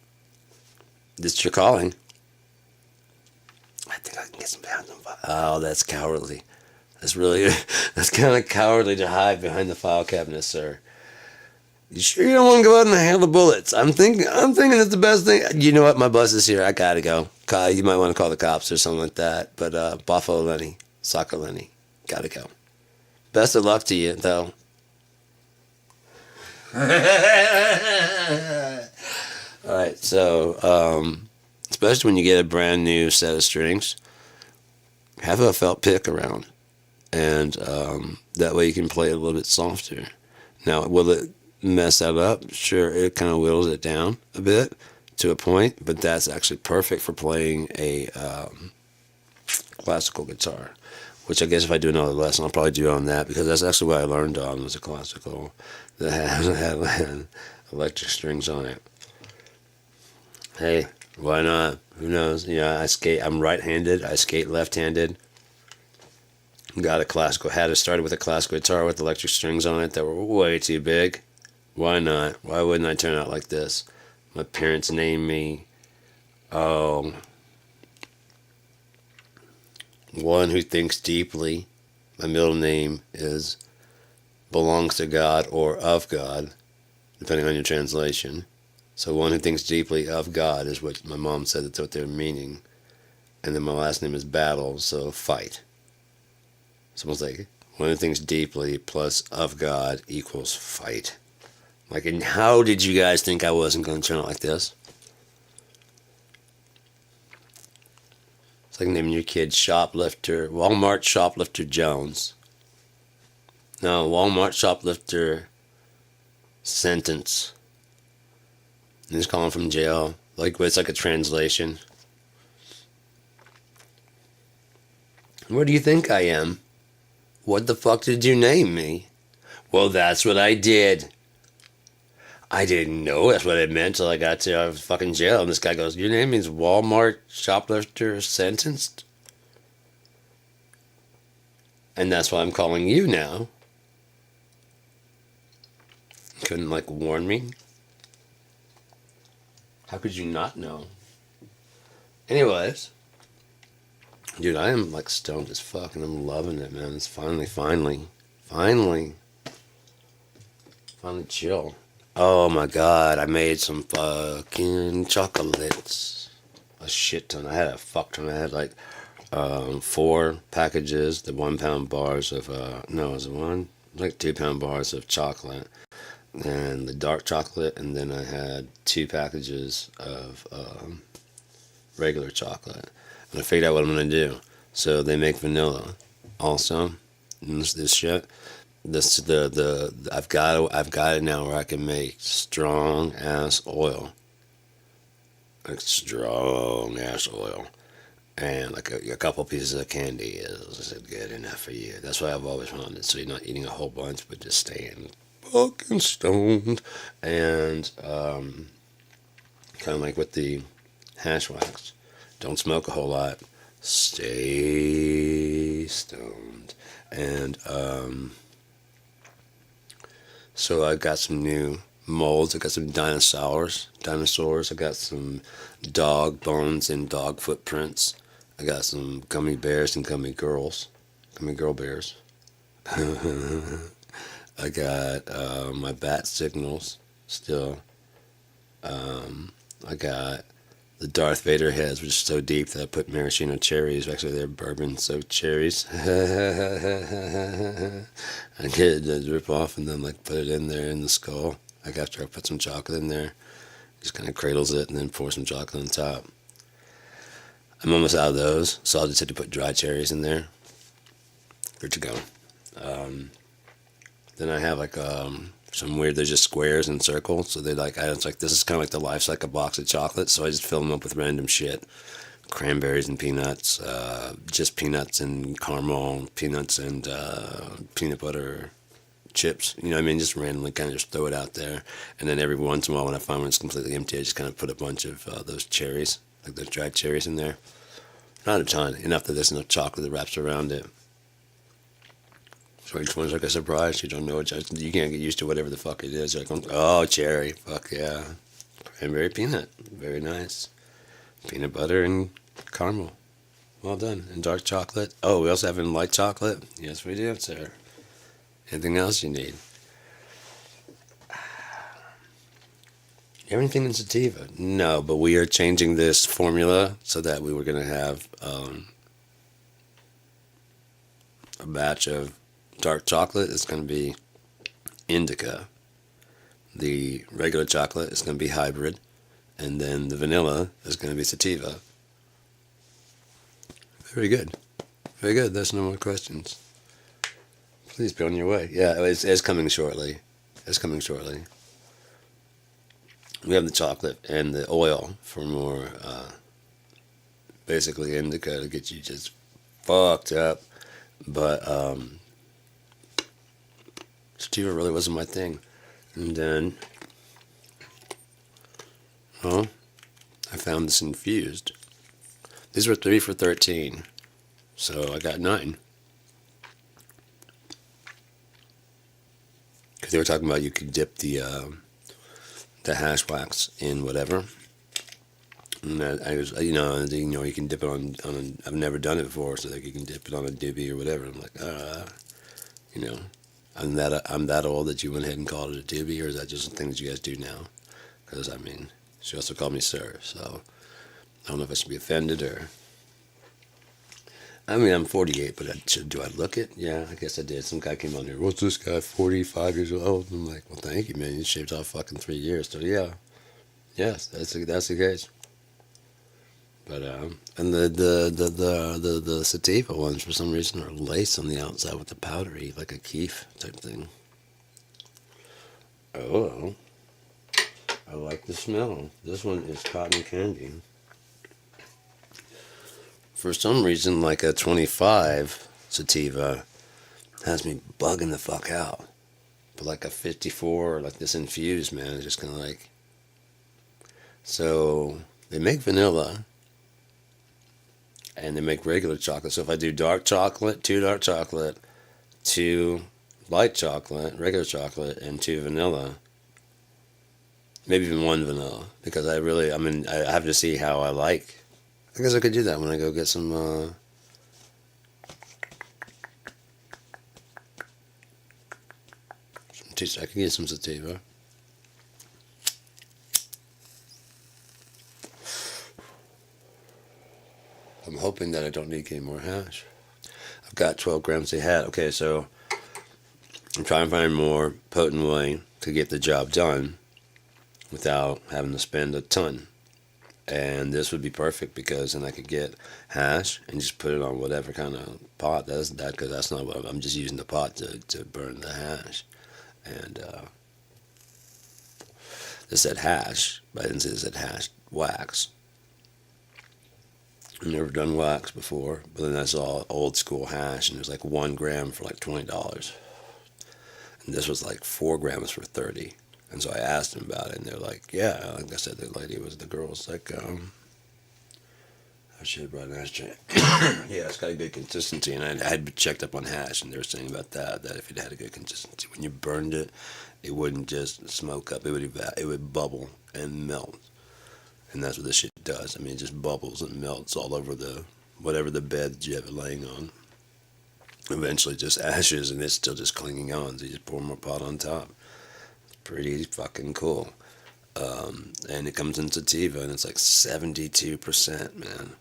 It's your calling. I think I can get some pounds on fire. Oh, that's cowardly. That's kind of cowardly to hide behind the file cabinet, sir. You sure you don't want to go out and handle the bullets? I'm thinking it's the best thing. You know what? My bus is here. I gotta go. You might want to call the cops or something like that. But Buffalo Lenny, Soccer Lenny, gotta go. Best of luck to you, though. All right. So, especially when you get a brand new set of strings, have a felt pick around. And that way you can play it a little bit softer. Now, will it mess that up? Sure, it kind of whittles it down a bit to a point, but that's actually perfect for playing a classical guitar, which I guess if I do another lesson, I'll probably do on that, because that's actually what I learned on, was a classical that had electric strings on it. Hey, why not? Who knows? I'm right-handed. I skate left-handed. Got a classical. Had it started with a classical guitar with electric strings on it that were way too big. Why not? Why wouldn't I turn out like this? My parents named me, one who thinks deeply. My middle name belongs to God or of God, depending on your translation. So one who thinks deeply of God is what my mom said. That's what they're meaning. And then my last name is Battle, so fight. Someone's like, one who thinks deeply plus of God equals fight. Like, and how did you guys think I wasn't going to turn out like this? It's like naming your kid Shoplifter, Walmart Shoplifter Jones. No, Walmart Shoplifter Sentence. And he's calling from jail. Like, it's like a translation. What do you think I am? What the fuck did you name me? Well, that's what I did. I didn't know that's what it meant till I got to fucking jail. And this guy goes, your name is Walmart Shoplifter Sentenced? And that's why I'm calling you now. Couldn't, like, warn me? How could you not know? Anyways. Dude, I am, like, stoned as fuck, and I'm loving it, man. It's finally chill. Oh, my God. I made some fucking chocolates. A shit ton. I had a fuck ton. I had, like, 4 packages, the 1 pound bars of, no, it was 2 pound bars of chocolate. And the dark chocolate, and then I had 2 packages of regular chocolate. And I figured out what I'm gonna do. So they make vanilla, also. And this shit. I've got it now where I can make strong ass oil, like strong ass oil, and like a couple pieces of candy is good enough for you. That's what I've always wanted. So you're not eating a whole bunch, but just staying fucking stoned. And kind of like with the hash wax, don't smoke a whole lot, stay stoned. And so I got some new molds. I got some dinosaurs. I got some dog bones and dog footprints. I got some gummy bears and gummy girl bears. I got my bat signals still. I got the Darth Vader heads, which is so deep that I put maraschino cherries. Actually, they're bourbon soaked cherries. I get it, rip off and then like put it in there in the skull. Like after I put some chocolate in there, just kind of cradles it and then pour some chocolate on top. I'm almost out of those, so I'll just have to put dry cherries in there. Good to go. Then I have like some weird, they're just squares and circles. So they like, it's like, this is kind of like the life's like a box of chocolate. So I just fill them up with random shit. Cranberries and peanuts, just peanuts and caramel, peanuts and peanut butter chips. You know what I mean? Just randomly kind of just throw it out there. And then every once in a while when I find when it's completely empty, I just kind of put a bunch of those cherries, like those dried cherries in there. Not a ton, enough that there's enough chocolate that wraps around it. So each one's like a surprise. You don't know what, you can't get used to whatever the fuck it is. You're like, oh, cherry, fuck yeah. Cranberry peanut, very nice. Peanut butter and caramel, well done. And dark chocolate. Oh, we also have in light chocolate. Yes, we do, sir. Anything else you need? You have anything in sativa? No, but we are changing this formula so that we were going to have a batch of dark chocolate. It's going to be indica. The regular chocolate is going to be hybrid. And then the vanilla is going to be sativa. Very good. Very good. There's no more questions. Please be on your way. Yeah, it's coming shortly. It's coming shortly. We have the chocolate and the oil for more, basically indica to get you just fucked up. But sativa really wasn't my thing. And then, well, I found this infused. These were 3 for $13, so I got 9. Because they were talking about you could dip the hash wax in whatever. And I was, you can dip it on I've never done it before, so like you can dip it on a doobie or whatever. I'm like, I'm that old that you went ahead and called it a doobie, or is that just a thing that you guys do now? Because I mean, she also called me sir, so I don't know if I should be offended or. I mean, I'm 48, but do I look it? Yeah, I guess I did. Some guy came on here. What's this guy? 45 years old. I'm like, well, thank you, man. You shaved off fucking 3 years. So yeah, yes, that's the case. But and the sativa ones for some reason are laced on the outside with the powdery, like a keef type thing. Oh, I like the smell. This one is cotton candy. For some reason, like a 25 sativa has me bugging the fuck out. But like a 54 or like this infused, man, is just kind of like. So they make vanilla and they make regular chocolate. So if I do dark chocolate, 2 dark chocolate, 2 light chocolate, regular chocolate, and 2 vanilla, maybe even 1 vanilla, because I have to see how I like. I guess I could do that when I go get some. I can get some sativa. I'm hoping that I don't need any more hash. I've got 12 grams they had. Okay, so I'm trying to find a more potent way to get the job done without having to spend a ton. And this would be perfect because then I could get hash and just put it on whatever kind of pot. Because that's not what I'm just using the pot to burn the hash. And this said hash, but I didn't say it said hash wax. I've never done wax before, but then I saw old school hash, and it was like 1 gram for like $20, and this was like 4 grams for $30. And so I asked them about it, and they're like, "Yeah." Like I said, the lady was the girl's like, "I should have brought an ashtray." Yeah, it's got a good consistency, and I had checked up on hash, and they were saying about that if it had a good consistency, when you burned it, it wouldn't just smoke up; it would bubble and melt. And that's what this shit does. I mean, it just bubbles and melts all over whatever the bed that you have it laying on. Eventually just ashes, and it's still just clinging on, so you just pour more pot on top. It's pretty fucking cool. And it comes in sativa, and it's like 72%, man.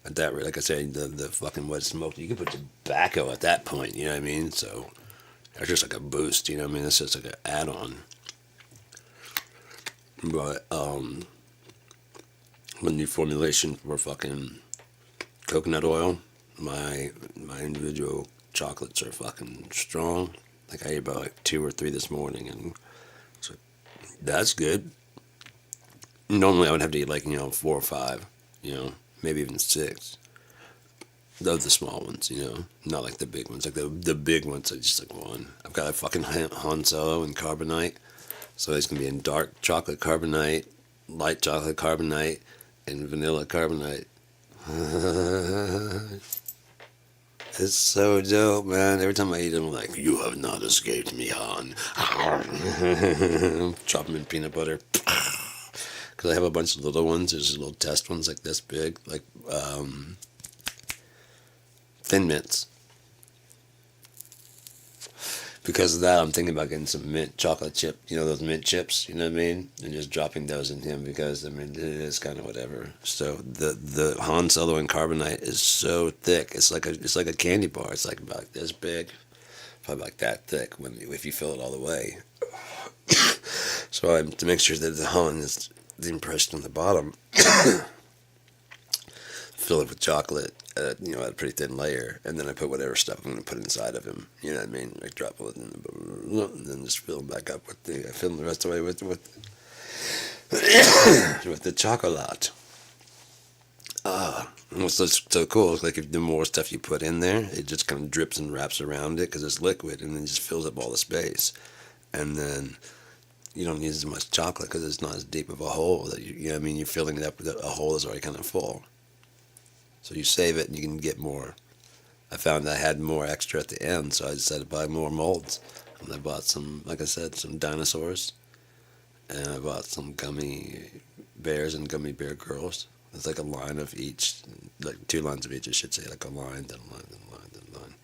At that rate, like I said, the fucking wet smoke, you can put tobacco at that point, you know what I mean? So that's just like a boost, you know what I mean? It's just like an add-on. But, a new formulation for fucking coconut oil. My individual chocolates are fucking strong. Like I ate about like 2 or 3 this morning, and so that's good. Normally I would have to eat like 4 or 5, maybe even 6. Those the small ones, not like the big ones. Like the big ones are just like 1. I've got a fucking Han Solo and carbonite, so it's gonna be in dark chocolate carbonite, light chocolate carbonite, and vanilla carbonite. It's so dope, man. Every time I eat them, I'm like, "You have not escaped me, Han." Chop them in peanut butter. Because I have a bunch of little ones. There's little test ones like this big, like Thin Mints. Because of that, I'm thinking about getting some mint chocolate chip, those mint chips, you know what I mean? And just dropping those in him because, it is kind of whatever. So the Han Solo and carbonite is so thick. It's like a candy bar. It's like about this big, probably like that thick if you fill it all the way. So to make sure that the Han is the impression on the bottom, fill it with chocolate, at a pretty thin layer, and then I put whatever stuff I'm going to put inside of him. You know what I mean? Like drop it and then just fill him back up with fill him the rest of the way with the chocolate. What's so cool is like if the more stuff you put in there, it just kind of drips and wraps around it because it's liquid, and then just fills up all the space, and then you don't need as much chocolate because it's not as deep of a hole that you know what I mean. You're filling it up with a hole that's already kind of full. So you save it and you can get more. I found I had more extra at the end, so I decided to buy more molds. And I bought some, like I said, some dinosaurs. And I bought some gummy bears and gummy bear girls. It's like a line of each, like 2 lines of each, I should say, like a line, then a line, then a line, then a line.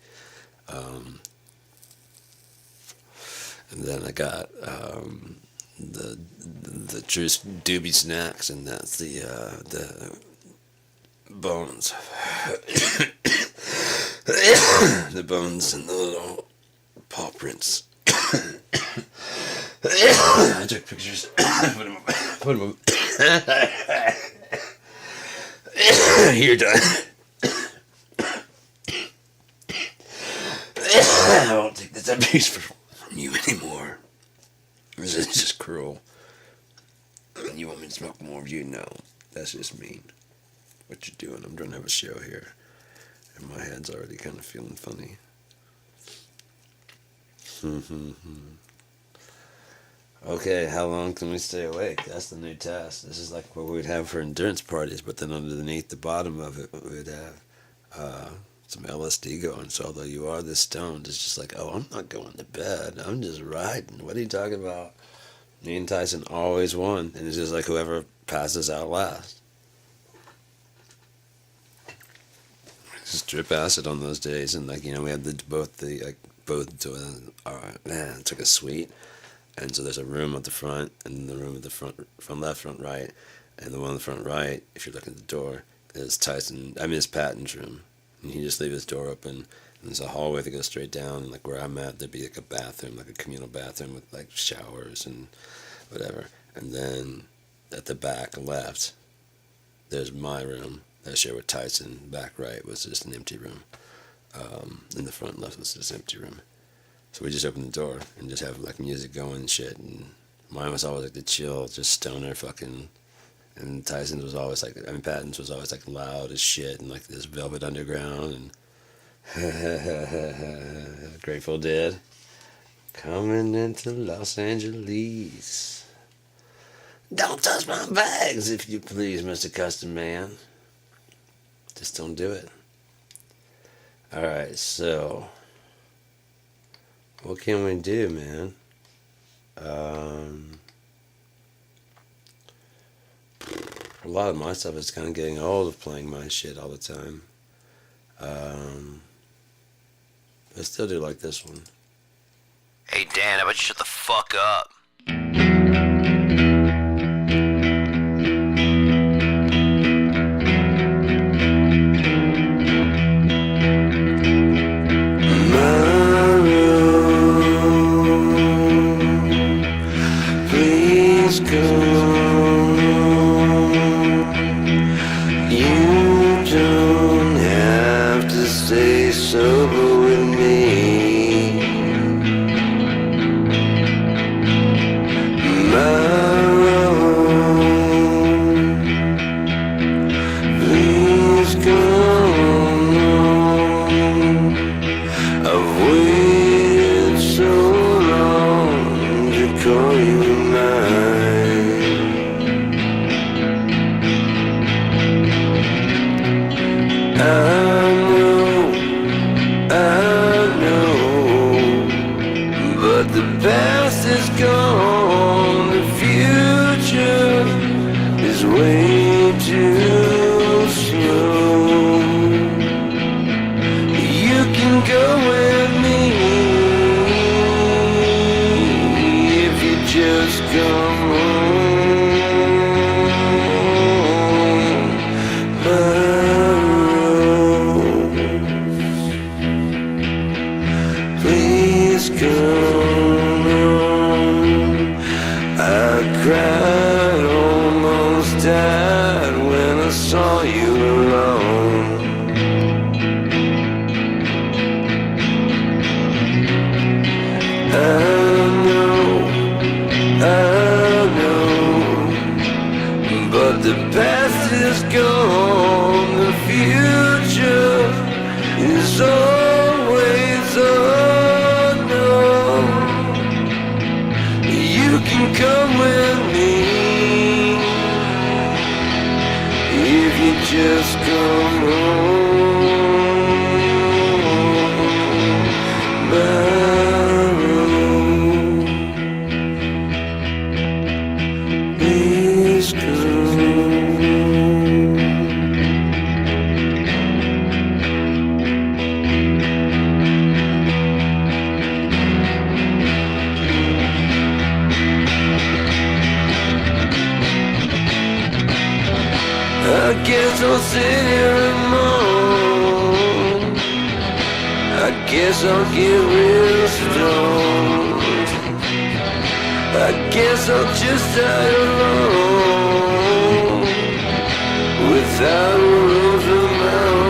And then I got the true doobie snacks, and that's the bones. The bones and the little paw prints. I took pictures. Put them You're done. I won't take this abuse from you anymore. This is just cruel. You want me to smoke more of you? No. That's just mean. What you're doing. I'm trying to have a show here. And my head's already kind of feeling funny. Okay, how long can we stay awake? That's the new test. This is like what we'd have for endurance parties, but then underneath the bottom of it, we'd have some LSD going. So although you are this stoned, it's just like, oh, I'm not going to bed. I'm just riding. What are you talking about? Me and Tyson always won, and it's just like whoever passes out last. Just drip acid on those days, and like, you know, we had both took a suite. And so there's a room at the front, and the room at the front left, front right, and the one in the front right, if you're looking at the door, is it's Patton's room. And he just leave his door open, and there's a hallway that goes straight down, and like where I'm at, there'd be like a bathroom, like a communal bathroom with like showers and whatever. And then at the back left, there's my room that I share with Tyson. Back right was just an empty room. In the front left was just an empty room. So we just opened the door and just have like music going and shit. And mine was always like the chill, just stoner fucking. And Tyson's was always like, Patton's was always like loud as shit and like this Velvet Underground and Grateful Dead. Coming into Los Angeles. Don't touch my bags, if you please, Mr. Custom Man. Just don't do it. Alright, so what can we do, man? A lot of my stuff is kind of getting old of playing my shit all the time. I still do like this one. Hey Dan, how about you shut the fuck up? I'll just die alone with without a rose of my own.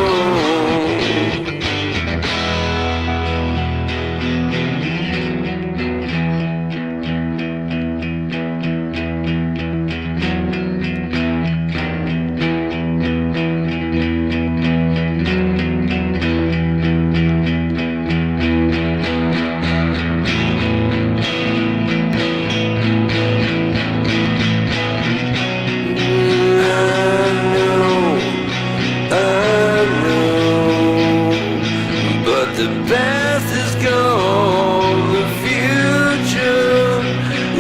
The past is gone, the future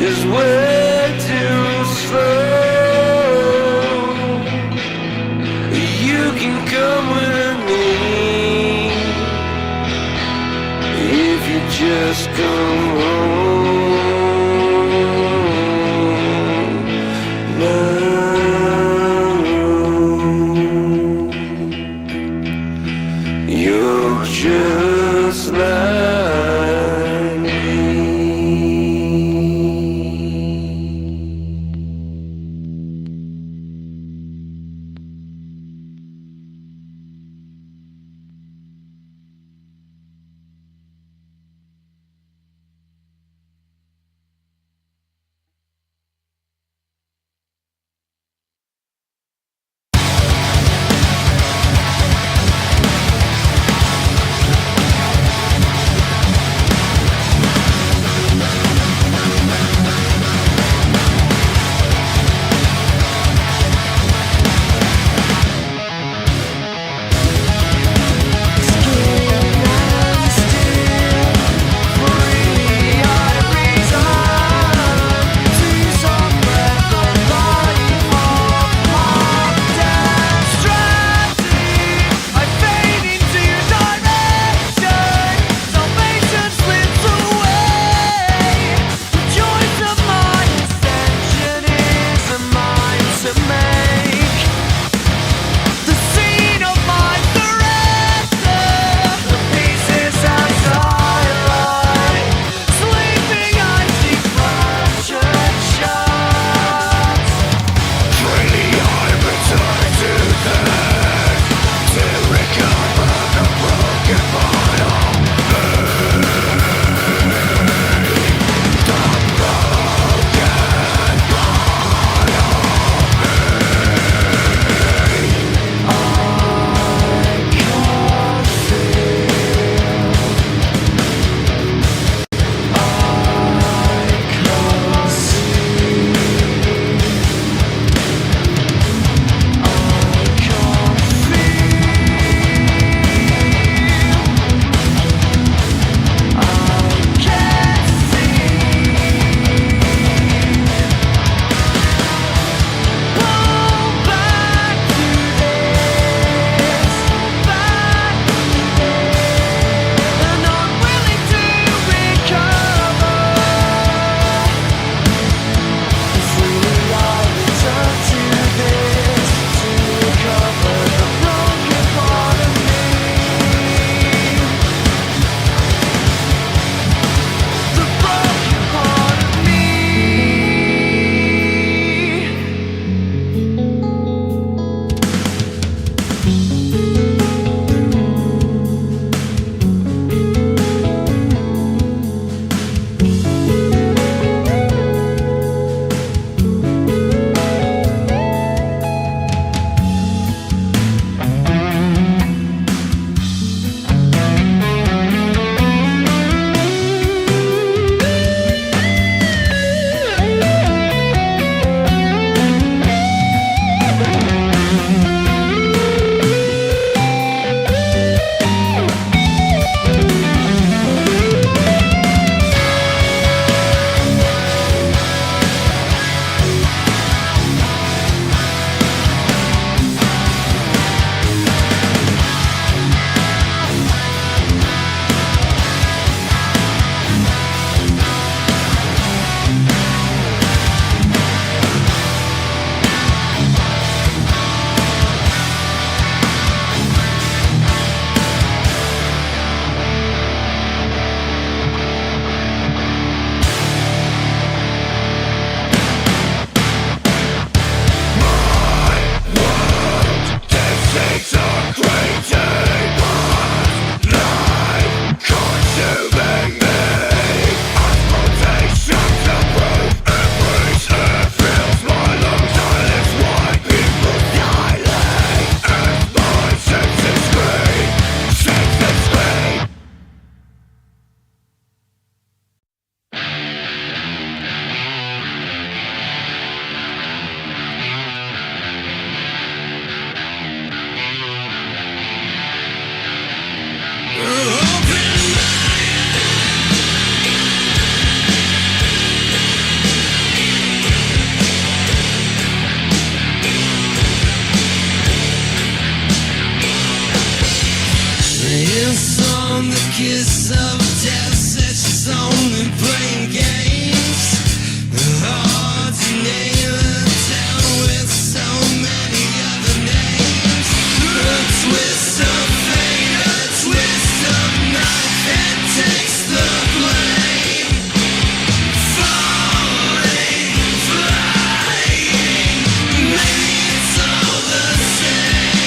is way too slow. You can come with me if you just come home. Now you're just like me. kiss of death sets its only playing games. Hard to name a town with so many other names. A twist of fate, a twist of knife that takes the blame. Falling, flying, maybe it's all the same.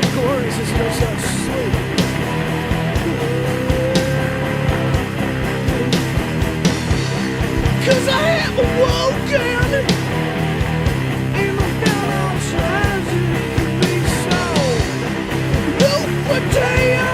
three chords is no such sleep. Cause I am awoken in the fellow times it can be so. No potato.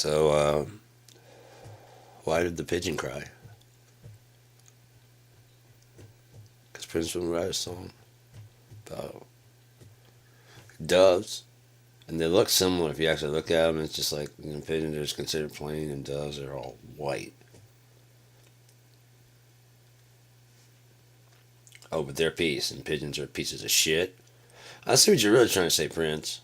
So, why did the pigeon cry? Because Prince would write a song about doves. And they look similar if you actually look at them. It's just like, pigeons are just considered plain and doves are all white. Oh, but they're peace, and pigeons are pieces of shit. I see what you're really trying to say, Prince.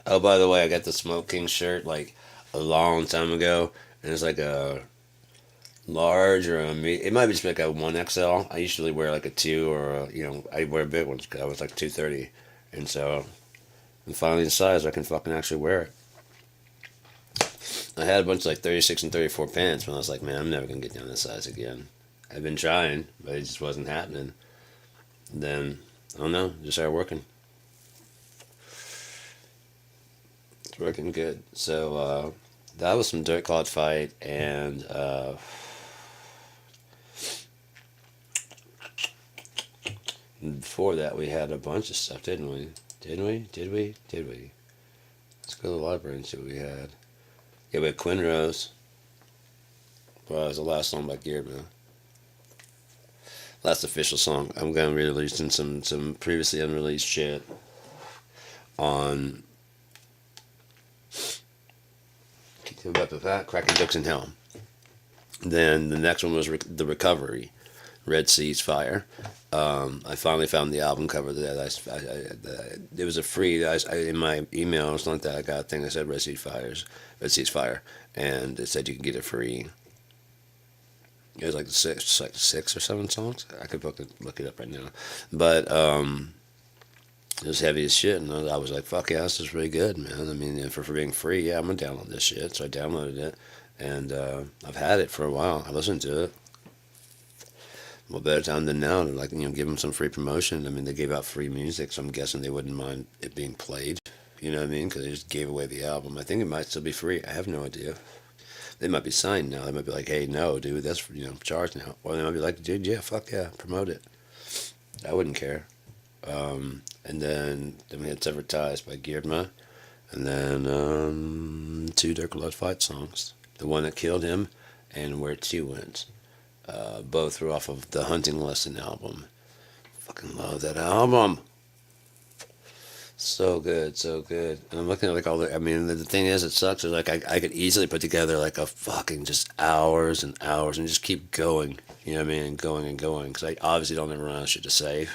Oh, by the way, I got the Smoke King shirt like a long time ago, and it's like a large or a it might be just like a 1XL. I usually wear like a 2 or I wear big ones because I was like 230, and so I'm finally in size I can fucking actually wear it. I had a bunch of like 36 and 34 pants, but I was like, man, I'm never gonna get down this size again. I've been trying, but it just wasn't happening. Then I don't know, just started working. It's working good. So that was some Dirt Clod Fight, and before that we had a bunch of stuff, didn't we? Did we? Let's go to the library and see what we had. Yeah, we had Quinn Rose. Well, that was the last song by Gearman. Last official song. I'm going to be releasing some previously unreleased shit on Cracking Jokes in Hell. Then the next one was The Recovery, Red Seas Fire. I finally found the album cover that it was a free. In my email or something like that, I got a thing that said Red Seas Fire, and it said you can get it free. It was like six or seven songs. I could look it up right now, but it was heavy as shit, and I was like, "Fuck yeah, this is really good, man." I mean, for being free, yeah, I'm gonna download this shit. So I downloaded it, and I've had it for a while. I listened to it. Well, better time than now to give them some free promotion. I mean, they gave out free music, so I'm guessing they wouldn't mind it being played. You know what I mean? Because they just gave away the album. I think it might still be free. I have no idea. They might be signed now. They might be like, "Hey, no, dude, that's charged now." Or they might be like, "Dude, yeah, fuck yeah, promote it." I wouldn't care. And then we had Severed Ties by Geardma, and then 2 Dirt Clod Fight songs. The One That Killed Him and Where To Went. Both were off of the Hunting Lesson album. Fucking love that album. So good, so good. And I'm looking at like all the. I mean, the thing is, it sucks. Is like I could easily put together like a fucking just hours and hours and just keep going. You know what I mean? And going and going. Because I obviously don't ever run out of shit to say.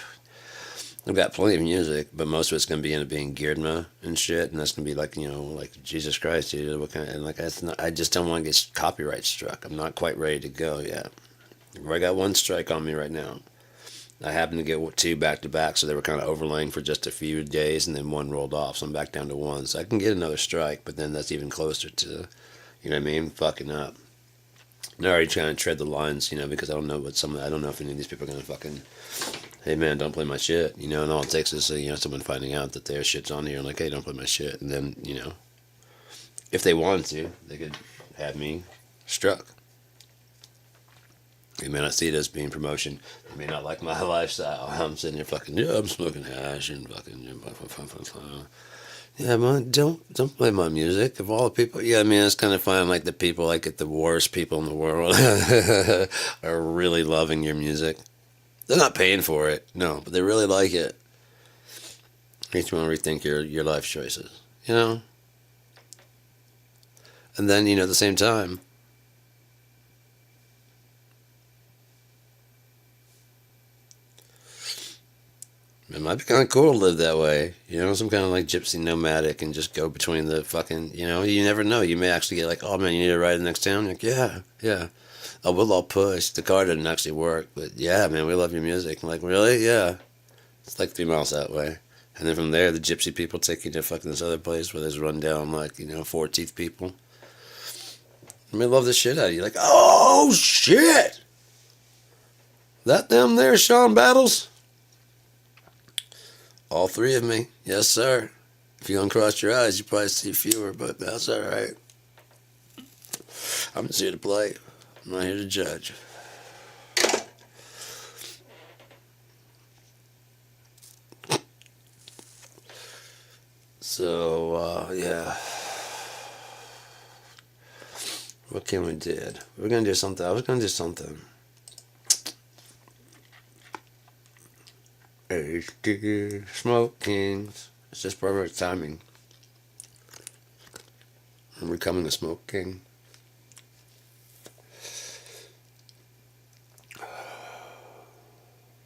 I've got plenty of music, but most of it's gonna end up being Geardma and shit, and that's gonna be like like Jesus Christ, dude. What kind of, and like that's not. I just don't want to get copyright struck. I'm not quite ready to go yet. I got 1 strike on me right now. I happened to get 2 back to back, so they were kind of overlaying for just a few days, and then 1 rolled off, so I'm back down to 1. So I can get another strike, but then that's even closer to, you know what I mean, fucking up. I'm already trying to tread the lines, because I don't know I don't know if any of these people are gonna fucking, hey man, don't play my shit, and all it takes is someone finding out that their shit's on here, and like, hey, don't play my shit, and then if they wanted to, they could have me struck. You may not see it as being promotion. You may not like my lifestyle. I'm sitting here fucking, yeah, I'm smoking hash and fucking, yeah, man, don't play my music. Of all the people, yeah, I mean, it's kind of fun. Like the people, like the worst people in the world are really loving your music. They're not paying for it, no, but they really like it. Makes you want to rethink your life choices, And then, at the same time, it might be kind of cool to live that way, some kind of like gypsy nomadic and just go between the fucking, you never know. You may actually get like, oh man, you need to ride to the next town? Like, yeah. Oh, we'll all push. The car didn't actually work, but yeah, man, we love your music. I'm like, really? Yeah. It's like 3 miles that way. And then from there, the gypsy people take you to fucking this other place where there's run down like, 4 teeth people. I mean, love the shit out of you. Like, oh shit! That them there, Sean Battles? All 3 of me. Yes, sir. If you uncross your eyes, you probably see fewer, but that's all right. I'm just here to play. I'm not here to judge. So, yeah. What can we do? We're gonna do something. I was gonna do something. HD Smoke Kings. It's just perfect timing. I'm becoming a Smoke King.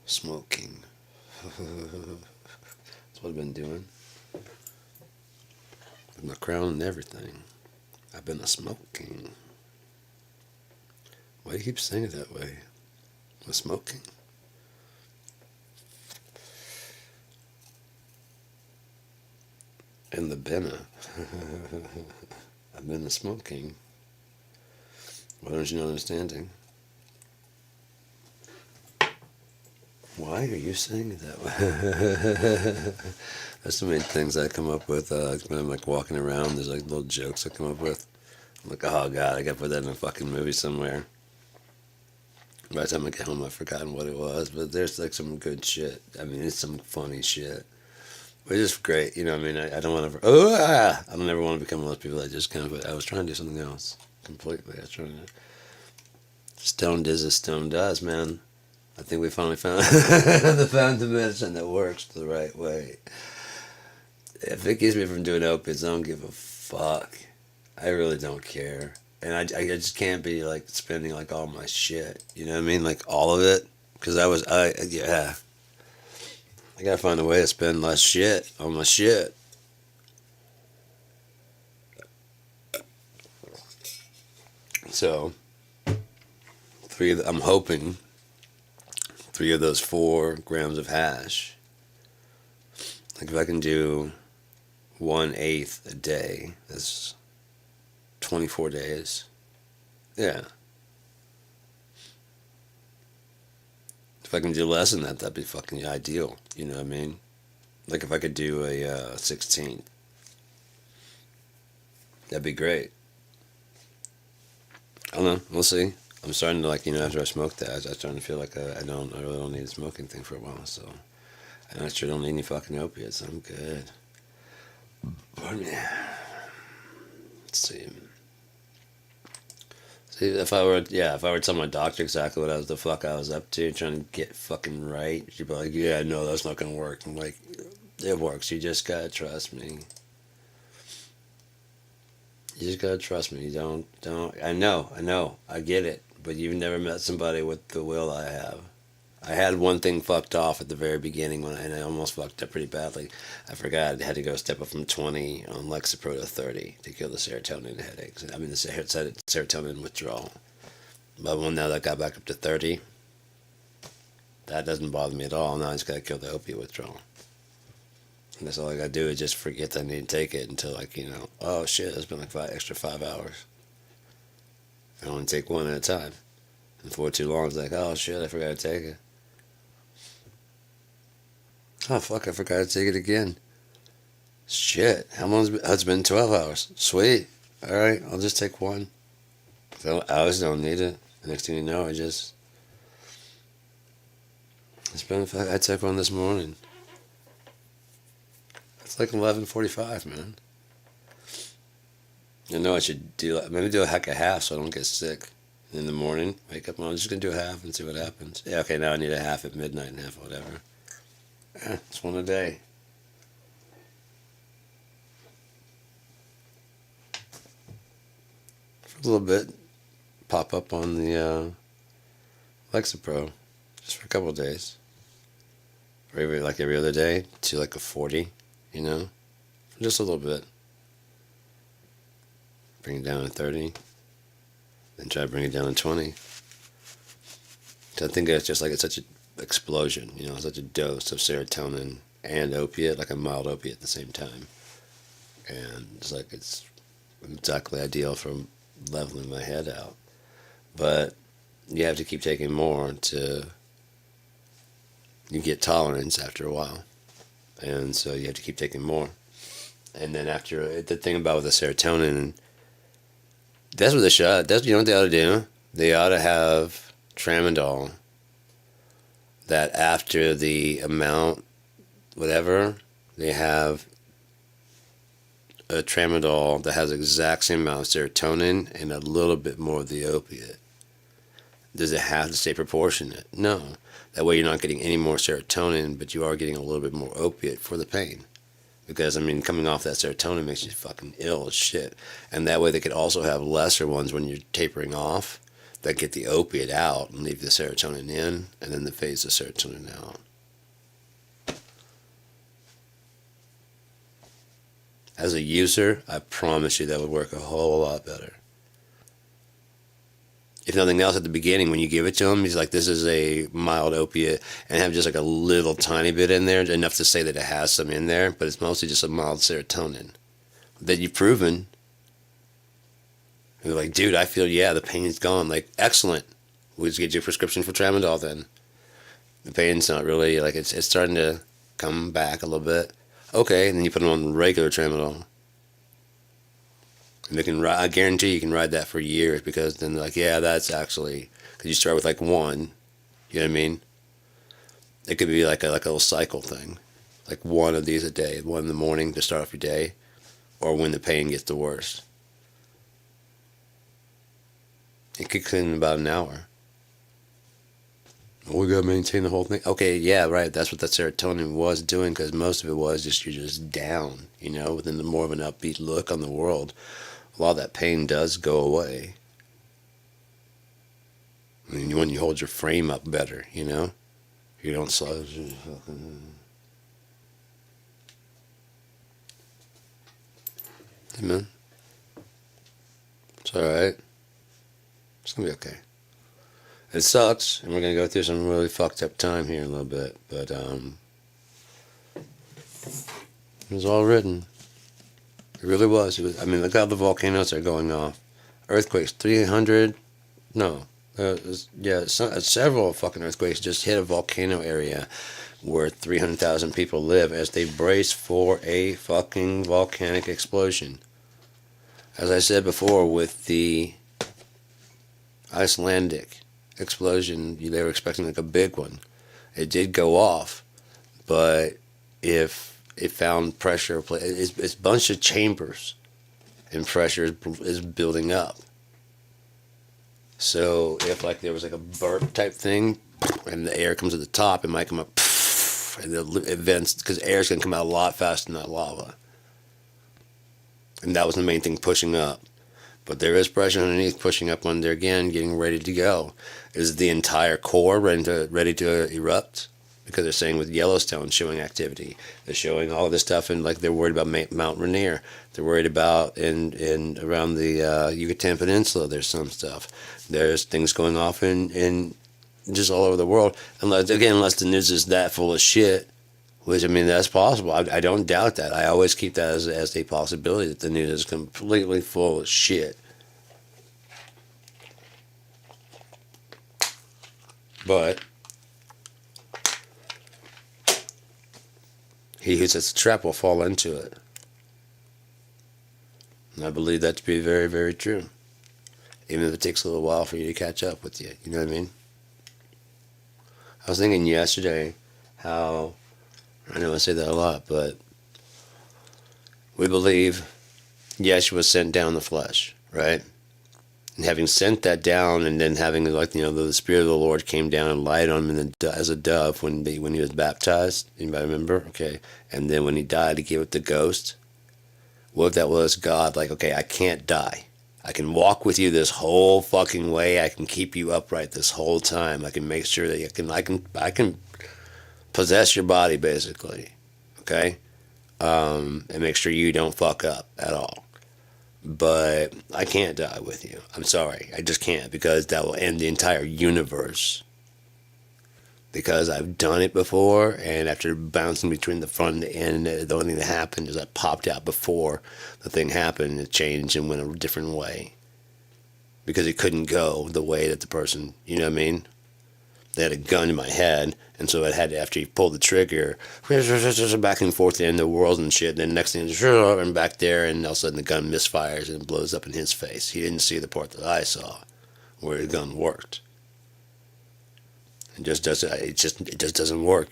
Smoking. That's what I've been doing. With my crown and everything. I've been a smoking. Why do you keep saying it that way? I'm smoking. In the binner. I've been a smoking. Why don't you not understanding? Why are you saying it that way? That's the main things I come up with when I'm like walking around. There's like little jokes I come up with. I'm like, oh god, I gotta put that in a fucking movie somewhere. By the time I get home, I've forgotten what it was, but there's like some good shit. I mean, it's some funny shit. Which is great, you know what I mean? I don't want to, I don't ever want to become one of those people that just kind of, I was trying to do something else completely. I was trying to, stoned is as stone does, man. I think we finally found the medicine that works the right way. If it keeps me from doing opiates, I don't give a fuck. I really don't care. And I just can't be like spending like all my shit, you know what I mean? Like all of it. Because yeah. I gotta find a way to spend less shit on my shit. So, I'm hoping 3 of those 4 grams of hash. Like if I can do 1/8 a day, that's 24 days. Yeah. If I can do less than that, that'd be fucking ideal. You know what I mean? Like if I could do a 16th, that'd be great. I don't know. We'll see. I'm starting to like, after I smoked that, I'm starting to feel like I really don't need a smoking thing for a while. So I sure don't need any fucking opiates. I'm good. Pardon me. Let's see. See, if I were to tell my doctor exactly what the fuck I was up to, trying to get fucking right, she'd be like, yeah, no, that's not gonna work. I'm like, it works. You just gotta trust me. You just gotta trust me. Don't. I know. I get it. But you've never met somebody with the will I have. I had one thing fucked off at the very beginning and I almost fucked up pretty badly. I forgot I had to go step up from 20 on Lexapro to 30 to kill the serotonin headaches. I mean the serotonin withdrawal. But now that I got back up to 30, that doesn't bother me at all. Now I just gotta kill the opiate withdrawal. And that's all I gotta do is just forget that I need to take it until oh shit, it's been like 5 hours. I only take one at a time. And for too long, it's like, oh shit, I forgot to take it. Oh fuck, I forgot to take it again. Shit, how long has it been? Oh, it's been 12 hours. Sweet. Alright, I'll just take one. So hours don't need it. The next thing you know, I took one this morning. It's like 11:45, man. I know I should maybe do a heck of half so I don't get sick in the morning. Wake up, I'm just going to do a half and see what happens. Yeah, okay, now I need a half at midnight and half whatever. Yeah, it's one a day. For a little bit, pop up on the Lexapro, just for a couple of days. Or every other day, to like a 40, just a little bit. Bring it down to 30, then try to bring it down to 20. So I think it's just like it's such an explosion, such a dose of serotonin and opiate, like a mild opiate at the same time. And it's like it's exactly ideal for leveling my head out. But you have to keep taking more you get tolerance after a while. And so you have to keep taking more. And then after, the thing about with the serotonin, that's what they should. That's what they ought to do. They ought to have tramadol. That after the amount, whatever, they have a tramadol that has the exact same amount of serotonin and a little bit more of the opiate? Does it have to stay proportionate? No. That way you're not getting any more serotonin, but you are getting a little bit more opiate for the pain. Because, I mean, coming off that serotonin makes you fucking ill as shit. And that way they could also have lesser ones when you're tapering off that get the opiate out and leave the serotonin in, and then they phase the serotonin out. As a user, I promise you that would work a whole lot better. If nothing else, at the beginning, when you give it to him, he's like, this is a mild opiate, and have just like a little tiny bit in there, enough to say that it has some in there, but it's mostly just a mild serotonin. That you've proven. And they're like, dude, I feel, yeah, the pain is gone. Like, excellent. We'll just get you a prescription for tramadol then. The pain's not really, like, it's starting to come back a little bit. Okay, and then you put them on regular tramadol. And they can, I guarantee you can ride that for years, because then they're like, yeah, that's actually, because you start with like one, you know what I mean? It could be like a little cycle thing, like one of these a day, one in the morning to start off your day, or when the pain gets the worst. It kicks in about an hour. Oh, we gotta maintain the whole thing. Okay, yeah, right. That's what that serotonin was doing, because most of it was just, you're just down, you know, with more of an upbeat look on the world. A lot of that pain does go away. I mean, when you hold your frame up better, you know? You don't slow. Amen. It's alright. It's gonna be okay. It sucks, and we're gonna go through some really fucked up time here in a little bit, but it was all written. It really was. It was. I mean, look how the volcanoes are going off. Earthquakes, 300. No, several fucking earthquakes just hit a volcano area where 300,000 people live as they brace for a fucking volcanic explosion. As I said before, with the Icelandic explosion, they were expecting like a big one. It did go off, but if it found pressure, it's a bunch of chambers, and pressure is building up. So if like there was like a burp type thing, and the air comes at the top, it might come up, and it vents, because air is going to come out a lot faster than that lava. And that was the main thing pushing up. But there is pressure underneath pushing up under again, getting ready to go. Is the entire core ready to erupt? Because they're saying with Yellowstone showing activity, they're showing all this stuff, and like they're worried about Mount Rainier. They're worried about in around the Yucatan Peninsula. There's some stuff. There's things going off in just all over the world. Unless the news is that full of shit, which, I mean, that's possible. I don't doubt that. I always keep that as a possibility, that the news is completely full of shit. But he who sets a trap will fall into it. And I believe that to be very, very true. Even if it takes a little while for you to catch up with you. You know what I mean? I was thinking yesterday how, I know I say that a lot, but we believe Yeshua was sent down the flesh, right? And having sent that down, and then having, like, you know, the Spirit of the Lord came down and lied on him as a dove when he was baptized. Anybody remember? Okay. And then when he died, he gave it the ghost. What if that was God? Like, okay, I can't die. I can walk with you this whole fucking way. I can keep you upright this whole time. I can make sure that I can possess your body, basically. Okay? And make sure you don't fuck up at all. But I can't die with you. I'm sorry. I just can't, because that will end the entire universe. Because I've done it before, and after bouncing between the front and the end, the only thing that happened is I popped out before the thing happened. It changed and went a different way. Because it couldn't go the way that the person, you know what I mean? They had a gun in my head, and so I had to, after he pulled the trigger, back and forth in the world and shit. Then the next thing, I'm back there, and all of a sudden the gun misfires and blows up in his face. He didn't see the part that I saw, where the gun worked. It just doesn't work.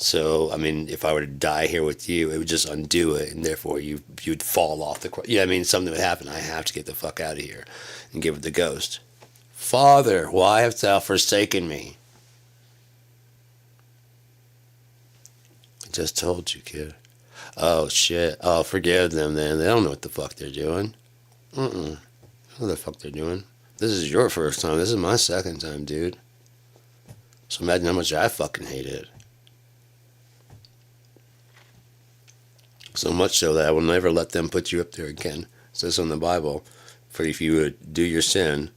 So, I mean, if I were to die here with you, it would just undo it, and therefore you'd fall off the cross. Yeah, I mean, something would happen. I have to get the fuck out of here and give it the ghost. Father, why hast thou forsaken me? I just told you, kid. Oh, shit. Oh, forgive them, then. They don't know what the fuck they're doing. What the fuck they're doing. This is your first time. This is my second time, dude. So imagine how much I fucking hate it. So much so that I will never let them put you up there again. It says in the Bible, for if you would do your sin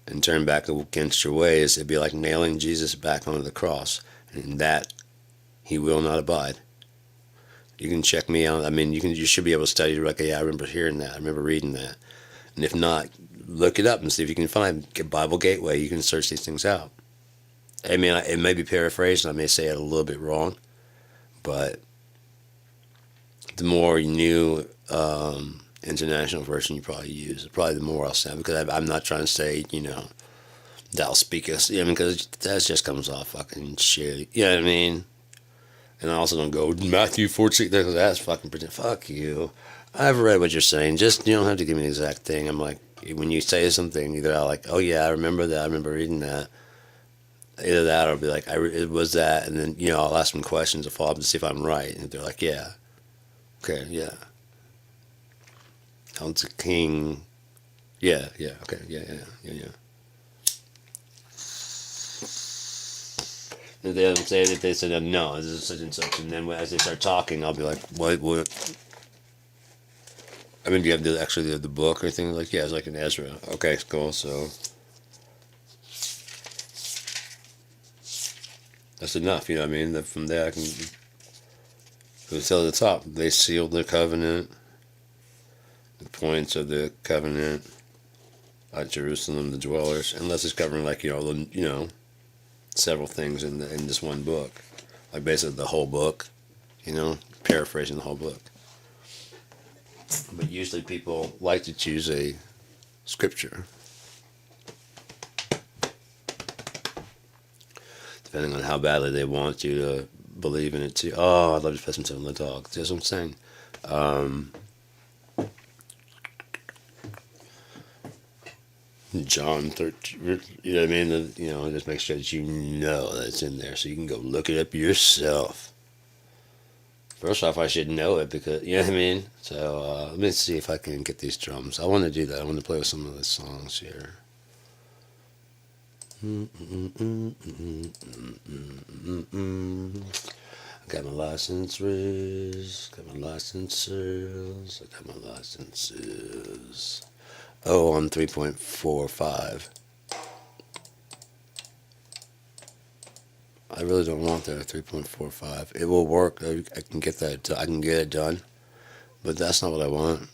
and turn back against your ways, it'd be like nailing Jesus back onto the cross. And in that, he will not abide. You can check me out. I mean, you should be able to study. Like, yeah, I remember hearing that. I remember reading that. And if not, look it up and see if you can find Bible Gateway. You can search these things out. I mean, it may be paraphrased, and I may say it a little bit wrong, but the more new international version you probably use, probably the more I'll sound, because I'm not trying to say, thou speakest, because that just comes off fucking shit, you know what I mean? And I also don't go, Matthew 14, because that's fucking pretend. Fuck you. I've read what you're saying, just, you don't have to give me the exact thing. I'm like, when you say something, either I'll like, oh yeah, I remember that, I remember reading that. Either that or I'll be like, it was that, and then, I'll ask them questions to follow up to see if I'm right, and if they're like, yeah. Okay, yeah. Counts a king. Yeah, okay, yeah. If they don't say that, they said, no, this is such and such, and then as they start talking, I'll be like, what? I mean, do you have the book or anything? Like, yeah, it's like an Ezra. Okay, cool, so that's enough, you know what I mean? That from there I can go to the top. They sealed the covenant, the points of the covenant at Jerusalem, the dwellers, unless it's covering like, several things in this one book. Like basically the whole book, paraphrasing the whole book. But usually people like to choose a scripture, depending on how badly they want you to believe in it too. Oh, I'd love to put something on the dog. That's what I'm saying. John 13, you know what I mean? Just make sure that you know that it's in there so you can go look it up yourself. First off, I should know it because, you know what I mean? So, let me see if I can get these drums. I want to do that. I want to play with some of the songs here. I got my licenses. Got my licenses. I got my licenses. Oh, on 3.45. I really don't want that at 3.45. It will work. I can get that. I can get it done. But that's not what I want.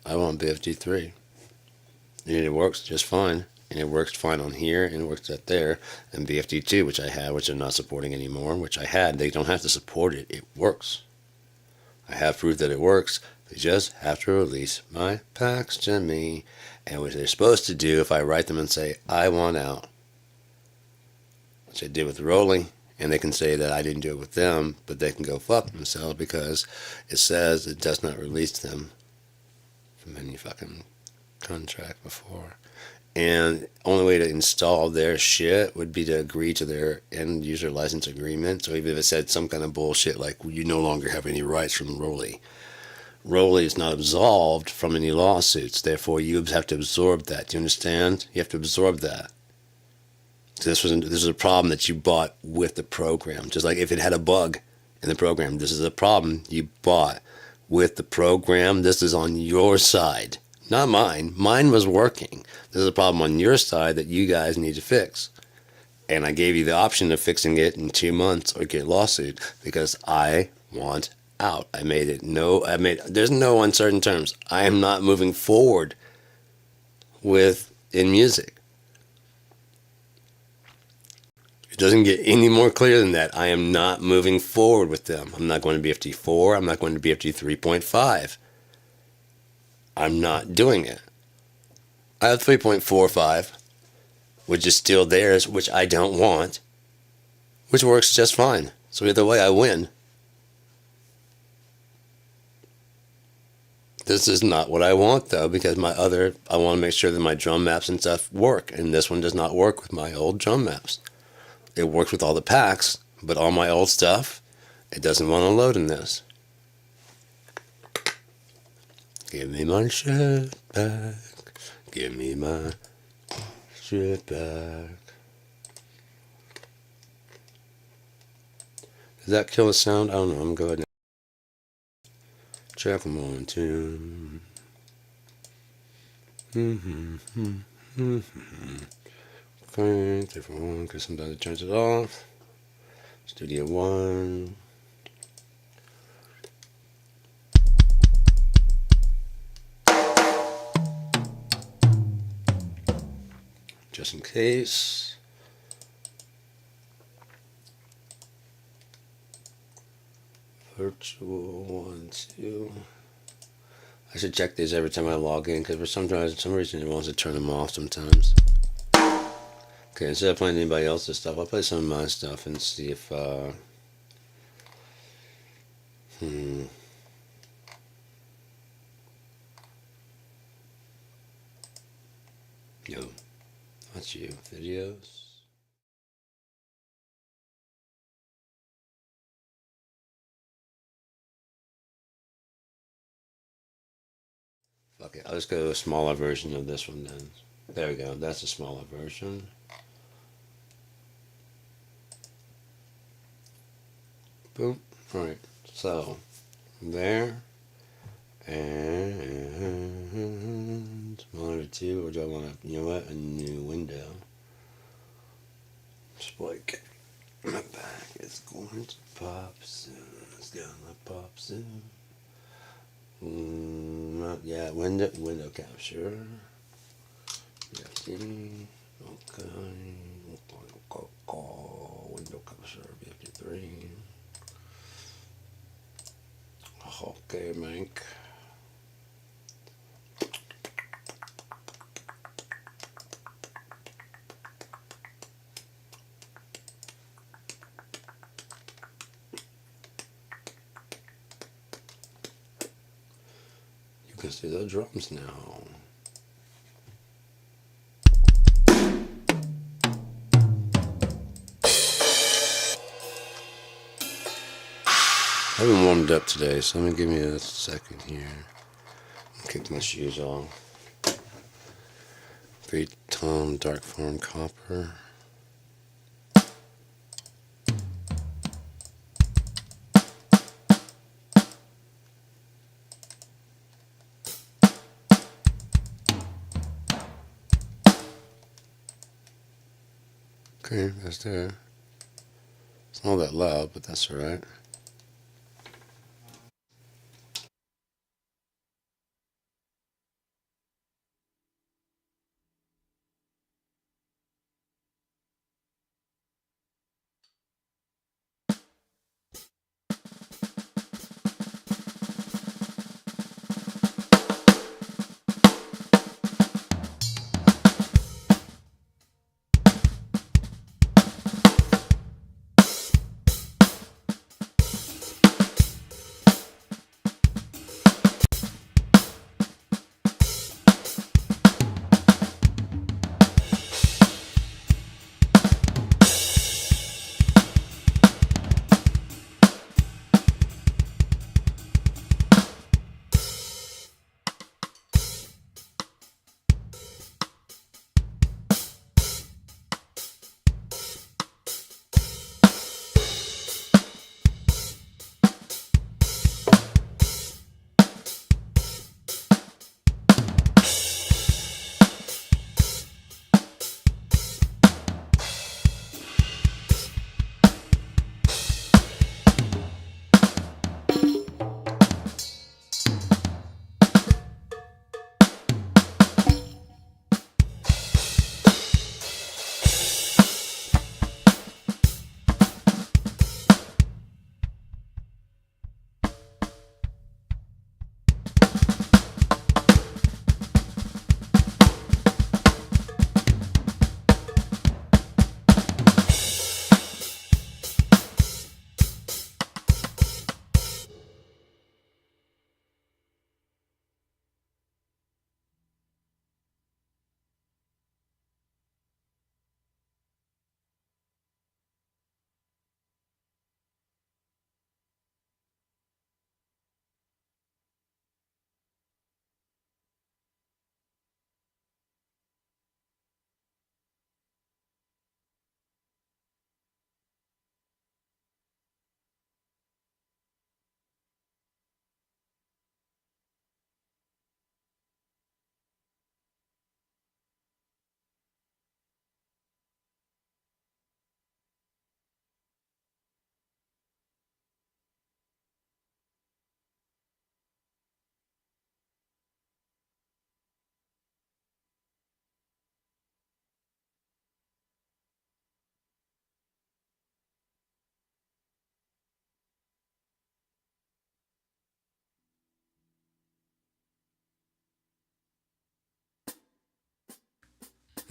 I want BFD3. And it works just fine. And it works fine on here, and it works at there. And BFD2, which I had, which they're not supporting anymore, which I had. They don't have to support it. It works. I have proof that it works. They just have to release my packs to me. And what they're supposed to do, if I write them and say, I want out, which I did with Rolling, and they can say that I didn't do it with them, but they can go fuck themselves because it says it does not release them from any fucking contract before. And only way to install their shit would be to agree to their end user license agreement. So even if it said some kind of bullshit like you no longer have any rights from Rolly, Rolly is not absolved from any lawsuits. Therefore, you have to absorb that. Do you understand? You have to absorb that. So this was a problem that you bought with the program. Just like if it had a bug in the program, this is a problem you bought with the program. This is on your side, not mine. Mine was working. This is a problem on your side that you guys need to fix. And I gave you the option of fixing it in 2 months or get a lawsuit because I want out. There's no uncertain terms. I am not moving forward in music. It doesn't get any more clear than that. I am not moving forward with them. I'm not going to BFT 4. I'm not going to BFT 3.5. I'm not doing it. I have 3.45, which is still theirs, which I don't want, which works just fine. So either way, I win. This is not what I want, though, because I want to make sure that my drum maps and stuff work, and this one does not work with my old drum maps. It works with all the packs, but all my old stuff, it doesn't want to load in this. Give me my shit back. Give me my shit back. Does that kill the sound? I don't know. I'm going to check 1, 2. Okay, different one, because sometimes it turns it off. Studio 1. Just in case. Virtual 1, 2. I should check these every time I log in, because for some reason it wants to turn them off sometimes. Okay, instead of playing anybody else's stuff, I'll play some of my stuff and see if Yo, that's you. Videos. Fuck it, I'll just go to a smaller version of this one then. There we go, that's a smaller version. Boom. Alright, so there. And monitor 2, or do I want to, you know what, a new window. Spike. My back is going to pop soon. It's gonna pop soon. Yeah, window capture. Yes, okay. Window capture, 53. Okay, Mike. You can see the drums now. I haven't warmed up today, so let me give me a second here. Kick my shoes off. Great Tom Dark Farm Copper. Okay, that's there. It's not that loud, but that's alright.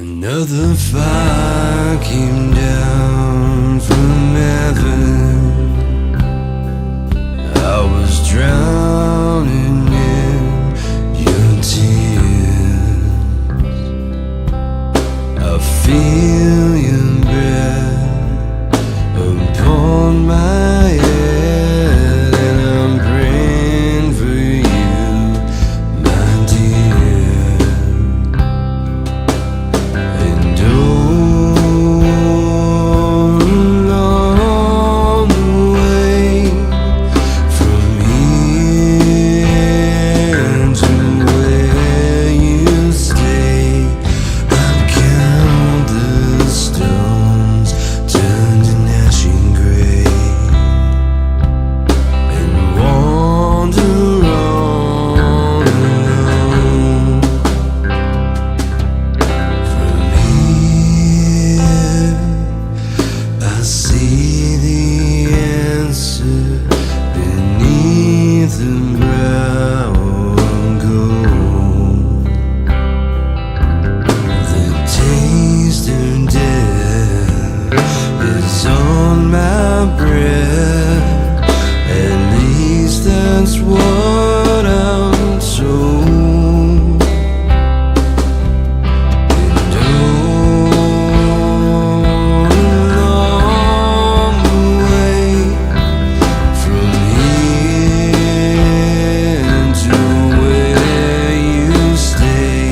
Another fire came down from heaven. I was drowning in your tears. I feel your breath upon my head, and I'm praying for you, my dear. And along the way from here to where you stay, I count the stones turned to ashen gray, and wander on alone. From here, I see the answer beneath the brow of gold. The taste of death is on my breath. At least that's what I'm told. And along the way from here to where you stay,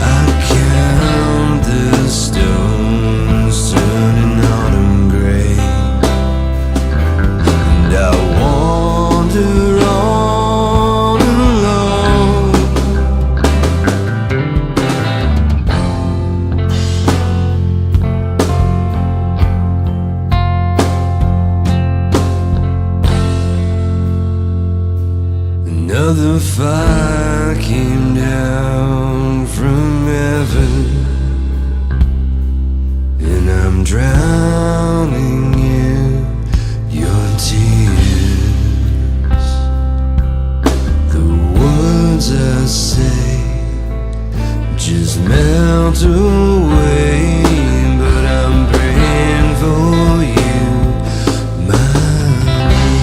I count the stones turning autumn gray, and I wander on alone. Another fire came down from heaven, and I'm drowning in your tears. The words I say just melt away, but I'm praying for you, my dear.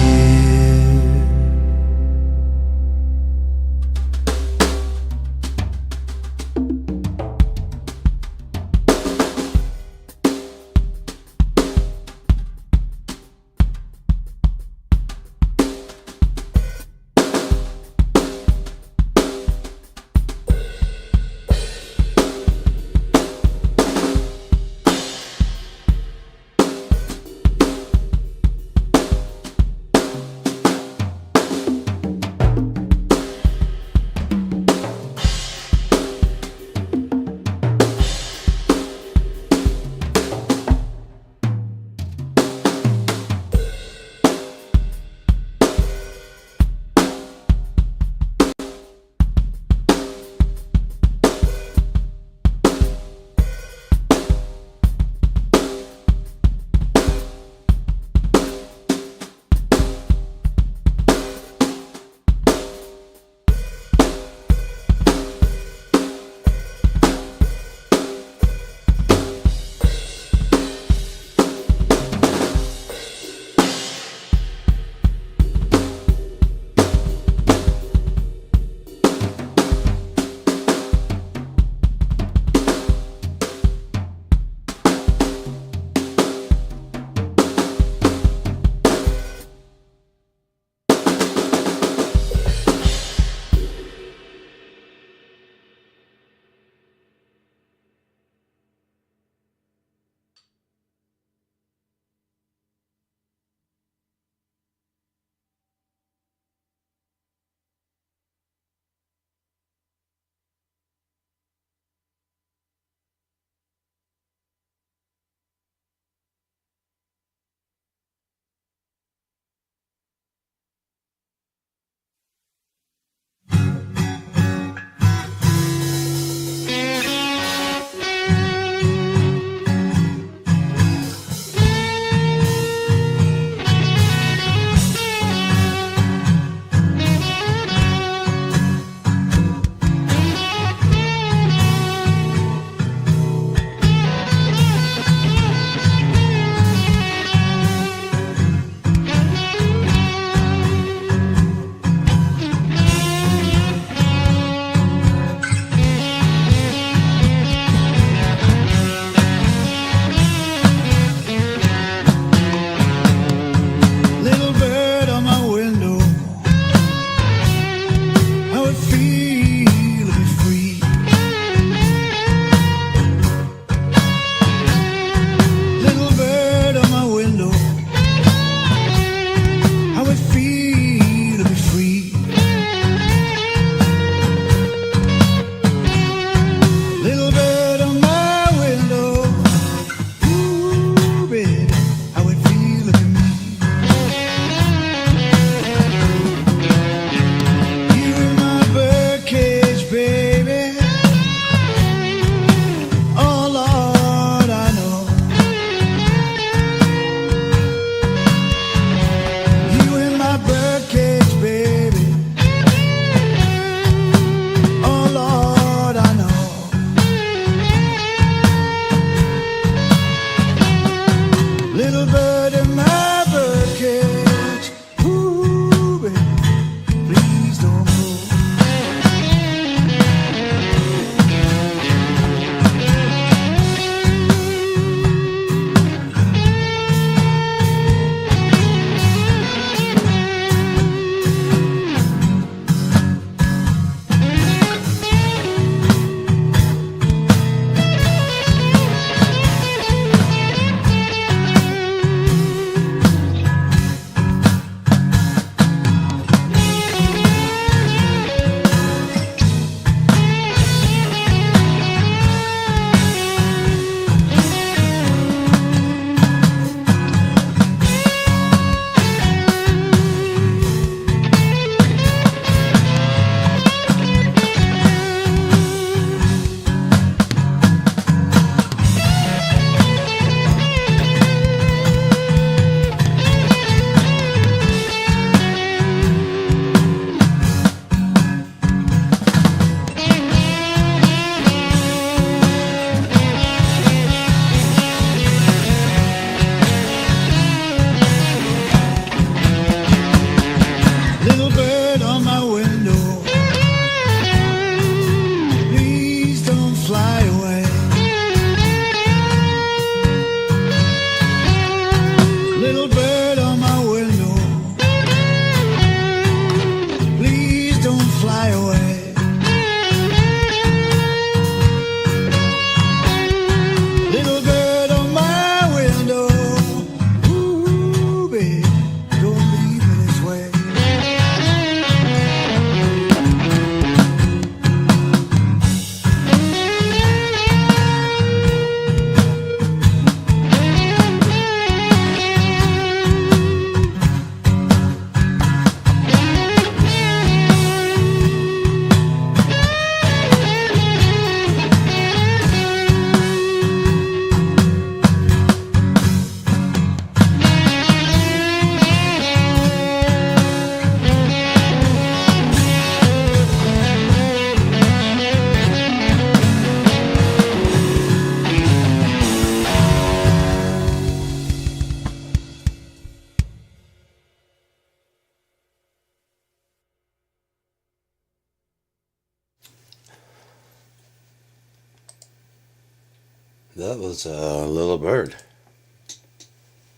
That was Little Bird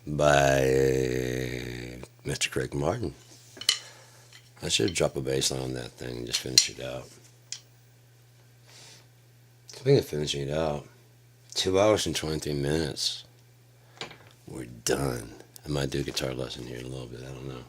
by Mr. Craig Martin. I should drop a bass line on that thing and just finish it out. Speaking of finishing it out, 2 hours and 23 minutes. We're done. I might do a guitar lesson here in a little bit. I don't know.